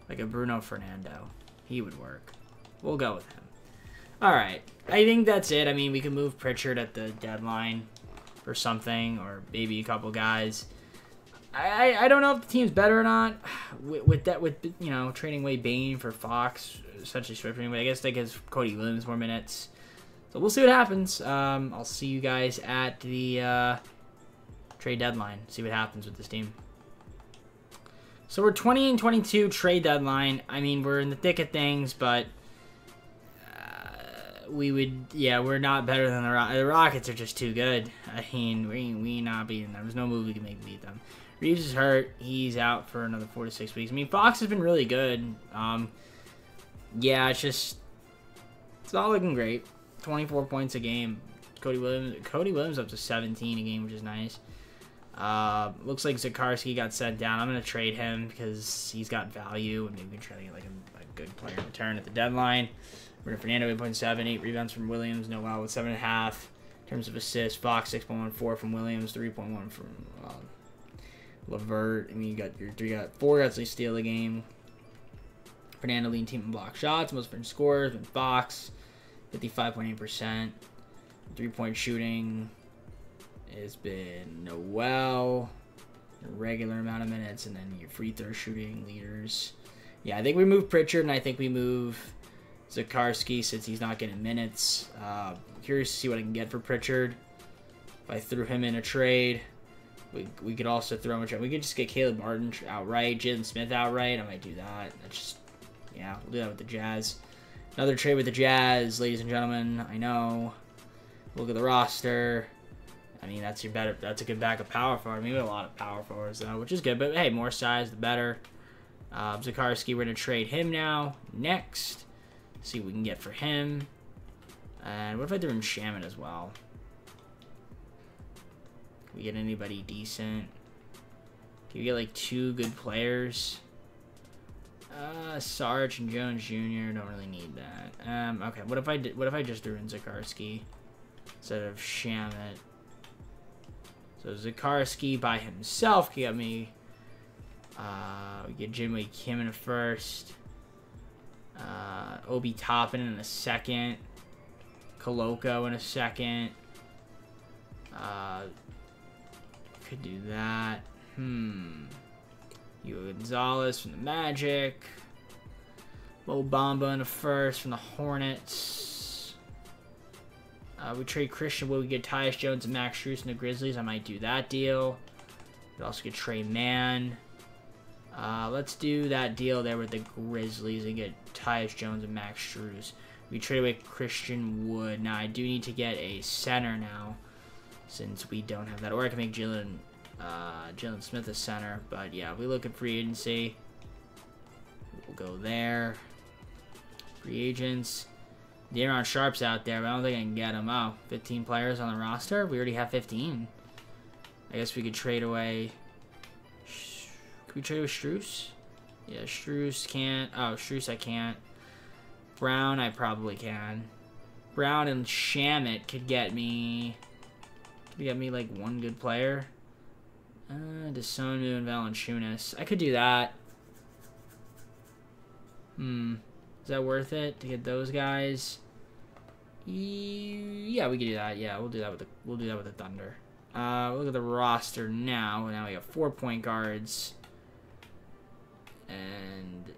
Like a Bruno Fernando. He would work. We'll go with him. Alright, I think that's it. I mean, we can move Pritchard at the deadline or something, or maybe a couple guys. I don't know if the team's better or not. With you know, trading away Bane for Fox, essentially stripping him. I guess that gives Cody Williams more minutes. So we'll see what happens. I'll see you guys at the trade deadline. See what happens with this team. So we're 20-22 trade deadline. I mean, we're in the thick of things, but we're not better than the Rockets. The Rockets are just too good. I mean, we not beating them. There's no move we can make to beat them. Reeves is hurt. He's out for another 4 to 6 weeks. I mean, Fox has been really good. Yeah, it's not looking great. 24 points a game. Cody Williams up to 17 a game, which is nice. Looks like Zakarski got sent down. I'm going to trade him because he's got value, and maybe we can try to get like a good player in return at the deadline. Bruno Fernando 8.7, 8 rebounds from Williams. Noel with 7.5. In terms of assists, Fox 6.14 from Williams, 3.1 from Levert. I mean, you got 4 guys they steal a game. Fernando leading team in block shots, most different scores. Been Fox 55.8%. 3-point shooting has been Noel, a regular amount of minutes, and then your free throw shooting leaders. Yeah, I think we move Pritchard, and I think we move Zakarski since he's not getting minutes. Curious to see what I can get for Pritchard. If I threw him in a trade, we could also throw him a trade. We could just get Caleb Martin outright, Jalen Smith outright. I might do that. That's just, yeah, we'll do that with the Jazz. Another trade with the Jazz, ladies and gentlemen. I know. Look at the roster. I mean, that's a good backup power forward. I mean, we have a lot of power forwards though, which is good. But hey, more size, the better. Zakarski, we're gonna trade him now. Next, see what we can get for him. And what if I threw in Shaman as well? Can we get anybody decent? Can we get like 2 good players? Sarge and Jones Jr. Don't really need that. Okay, what if I just threw in Zakarski instead of Shamet? So Zakarski by himself can get me. We get Jinwei Kim in a first. Obi Toppin in a second. Koloko in a second. Could do that. Hugo Gonzalez from the Magic. Mo Bamba in a first from the Hornets. We trade Christian Wood. We get Tyus Jones and Max Strus in the Grizzlies. I might do that deal. We also get Trey Mann. Let's do that deal there with the Grizzlies and get Tyus Jones and Max Strus. We trade away Christian Wood. Now, I do need to get a center now since we don't have that. Or I can make Jalen Smith a center. But, yeah, we look at free agency. We'll go there. Free agents. De'Aaron Sharp's out there, but I don't think I can get him. Oh, 15 players on the roster? We already have 15. I guess we could trade away... Could we trade with Strus? Yeah, Strus can't. Oh, Strus I can't. Brown I probably can. Brown and Shamet could get me... like 1 good player. DeSonu and Valanciunas. I could do that. Is that worth it to get those guys? Yeah, we could do that. Yeah, we'll do that with the Thunder. Look at the roster now. Now we have 4 point guards. And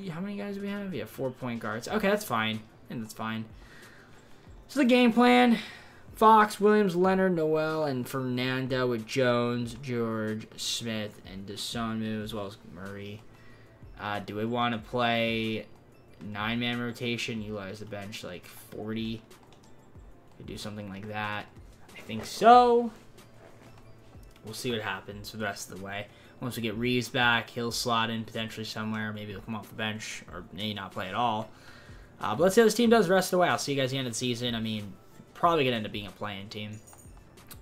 how many guys do we have? Yeah, 4 point guards. Okay, that's fine. And that's fine. So the game plan: Fox, Williams, Leonard, Noel, and Fernando with Jones, George, Smith, and DeSonu, as well as Murray. Do we want to play 9-man rotation, utilize the bench like 40. Could do something like that. I think so. We'll see what happens for the rest of the way. Once we get Reeves back, he'll slot in potentially somewhere. Maybe he'll come off the bench or maybe not play at all. But let's see how this team does the rest of the way. I'll see you guys at the end of the season. I mean, probably going to end up being a play-in team.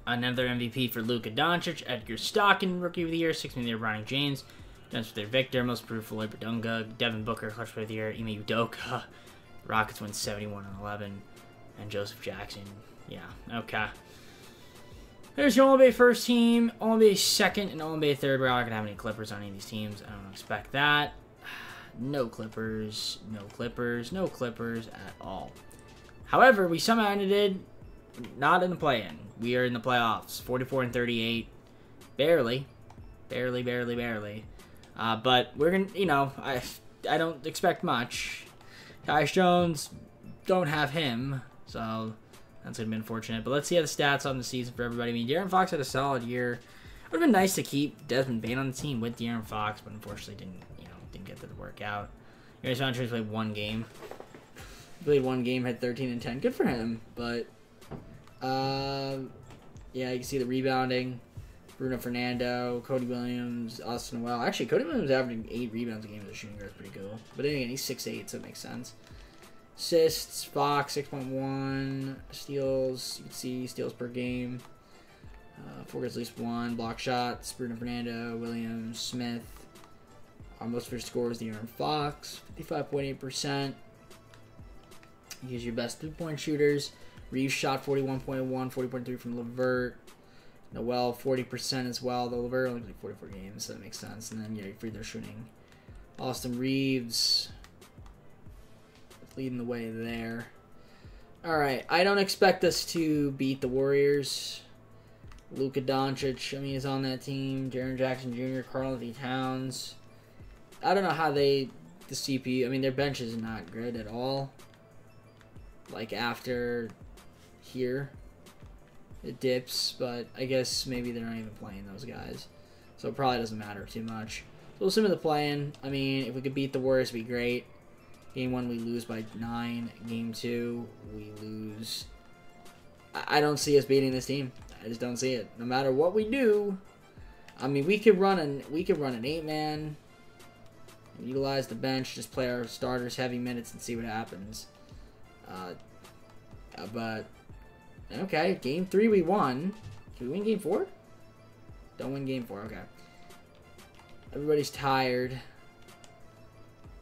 Another MVP for Luka Doncic. Edgar Stockton, Rookie of the Year. 6th Man of the Year, Bronny James. Defense Player Victor. Most Improved for Lloyd Berdunga. Devin Booker, Clutch Player of the Year. Ime Udoka. Rockets win 71-11. And Joseph Jackson. Yeah, okay. There's your All-NBA first team, All-NBA second, and All-NBA third. We're not going to have any Clippers on any of these teams. I don't expect that. No Clippers, no Clippers, no Clippers at all. However, we somehow ended not in the play-in. We are in the playoffs, 44-38. Barely. But we're going to, you know, I don't expect much. Tyus Jones, don't have him, so that's going to be unfortunate. But let's see how the stats on the season for everybody. I mean, De'Aaron Fox had a solid year. It would have been nice to keep Desmond Bane on the team with De'Aaron Fox, but unfortunately didn't get to work out. Aaron Saunders played one game. Played one game, had 13 and 10. Good for him, but yeah, you can see the rebounding. Bruno Fernando, Cody Williams, Austin Well. Actually, Cody Williams averaging 8 rebounds a game as a shooting guard is pretty cool. But then again, he's 6'8", so it makes sense. Assists, Fox, 6.1. Steals, you can see steals per game. 4 gets at least 1. Block shots, Bruno Fernando, Williams, Smith. Our most first scores, De'Aaron Fox, 55.8%. He's your best 3-point shooters. Reeves shot 41.1, 40.3 from LeVert. Noel, 40% as well. Though LeVert only played 44 games, so that makes sense. And then, yeah, free throw shooting. Austin Reeves leading the way there. All right, I don't expect us to beat the Warriors. Luka Doncic, I mean, is on that team. Jaren Jackson Jr., Karl-Anthony Towns. I don't know how the CPU, I mean, their bench is not good at all. Like, after here, it dips, but I guess maybe they're not even playing those guys. So it probably doesn't matter too much. So we'll see them in the play-in. I mean, if we could beat the Warriors, it'd be great. Game 1, we lose by 9. Game 2, we lose. I don't see us beating this team. I just don't see it. No matter what we do, I mean, we could run an 8-man. Utilize the bench, just play our starters heavy minutes and see what happens. But, okay, Game 3 we won. Can we win Game 4? Don't win Game 4, okay. Everybody's tired.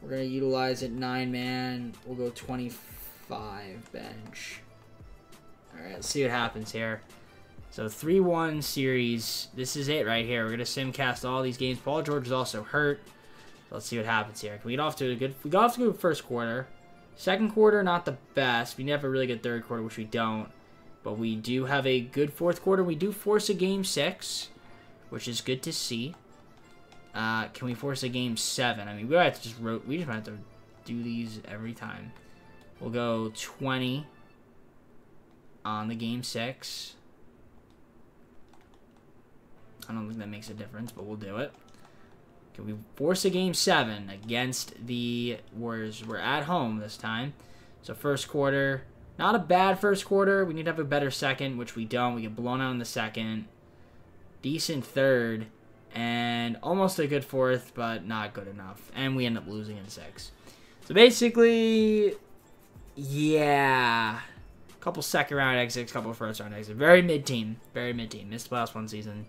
We're going to utilize it 9-man. We'll go 25 bench. Alright, let's see what happens here. So 3-1 series. This is it right here. We're going to simcast all these games. Paul George is also hurt. Let's see what happens here. Can we get off to a good... We got off to a good first quarter. Second quarter, not the best. We have a really good third quarter, which we don't. But we do have a good fourth quarter. We do force a Game 6, which is good to see. Can we force a Game 7? I mean, we have to just have to do these every time. We'll go 20 on the Game 6. I don't think that makes a difference, but we'll do it. Can we force a Game 7 against the Warriors? We're at home this time. So first quarter, not a bad first quarter. We need to have a better second, which we don't. We get blown out in the second. Decent third. And almost a good fourth, but not good enough. And we end up losing in 6. So basically, yeah. A couple second round exits, a couple first round exits. Very mid-team. Very mid-team. Missed the playoffs one season.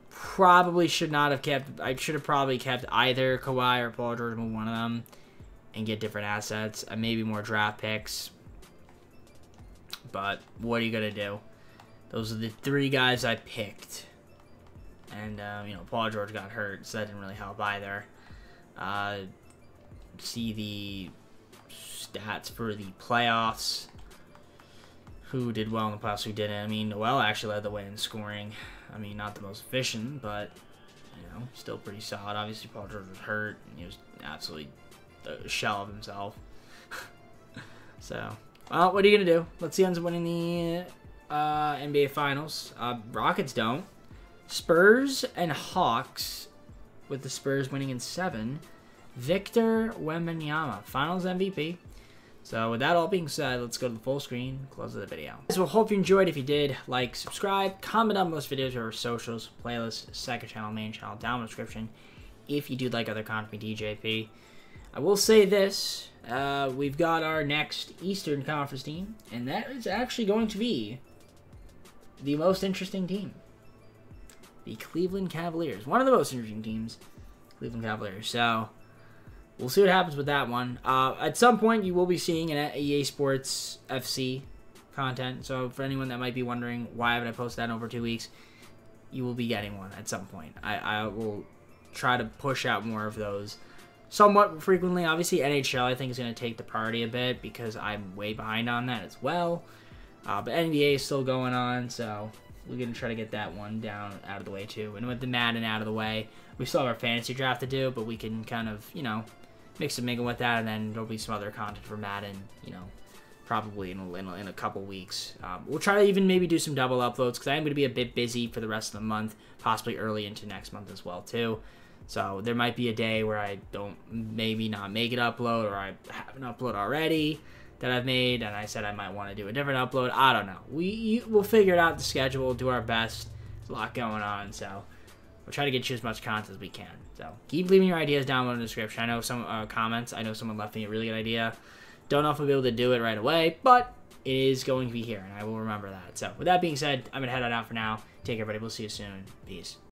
Probably should not have kept... I should have probably kept either Kawhi or Paul George, one of them, and get different assets. And maybe more draft picks. But what are you going to do? Those are the 3 guys I picked. And, you know, Paul George got hurt, so that didn't really help either. See the stats for the playoffs. Who did well in the playoffs, who didn't. I mean, Noel actually led the way in scoring. I mean, not the most efficient, but, you know, still pretty solid. Obviously, Paul George was hurt, and he was absolutely a shell of himself. So, well, what are you going to do? Let's see who ends up winning the NBA Finals. Rockets don't. Spurs and Hawks, with the Spurs winning in 7. Victor Wembanyama, Finals MVP. So with that all being said, let's go to the full screen, close of the video. So hope you enjoyed. If you did, like, subscribe, comment on most videos or our socials, playlist, second channel, main channel, down in the description. If you do like other content from DJP. I will say this, we've got our next Eastern Conference team, and that is actually going to be the most interesting team. The Cleveland Cavaliers. One of the most interesting teams, Cleveland Cavaliers. So we'll see what happens with that one. At some point, you will be seeing an EA Sports FC content. So for anyone that might be wondering why haven't I posted that in over 2 weeks, you will be getting one at some point. I will try to push out more of those somewhat frequently. Obviously, NHL I think is going to take the priority a bit because I'm way behind on that as well. But NBA is still going on, so we're going to try to get that one down out of the way too. And with the Madden out of the way, we still have our fantasy draft to do, but we can kind of, you know, mix and mingle with that, and then there'll be some other content for Madden, you know, probably in a couple weeks. We'll try to even maybe do some double uploads because I am going to be a bit busy for the rest of the month, possibly early into next month as well too. So there might be a day where I don't maybe not make an upload, or I have an upload already that I've made, and I said I might want to do a different upload. I don't know. We'll figure it out, the schedule, we'll do our best. There's a lot going on, so we'll try to get you as much content as we can. So keep leaving your ideas down below in the description. I know some comments. I know someone left me a really good idea. Don't know if I'll be able to do it right away, but it is going to be here, and I will remember that. So with that being said, I'm going to head on out for now. Take care, everybody. We'll see you soon. Peace.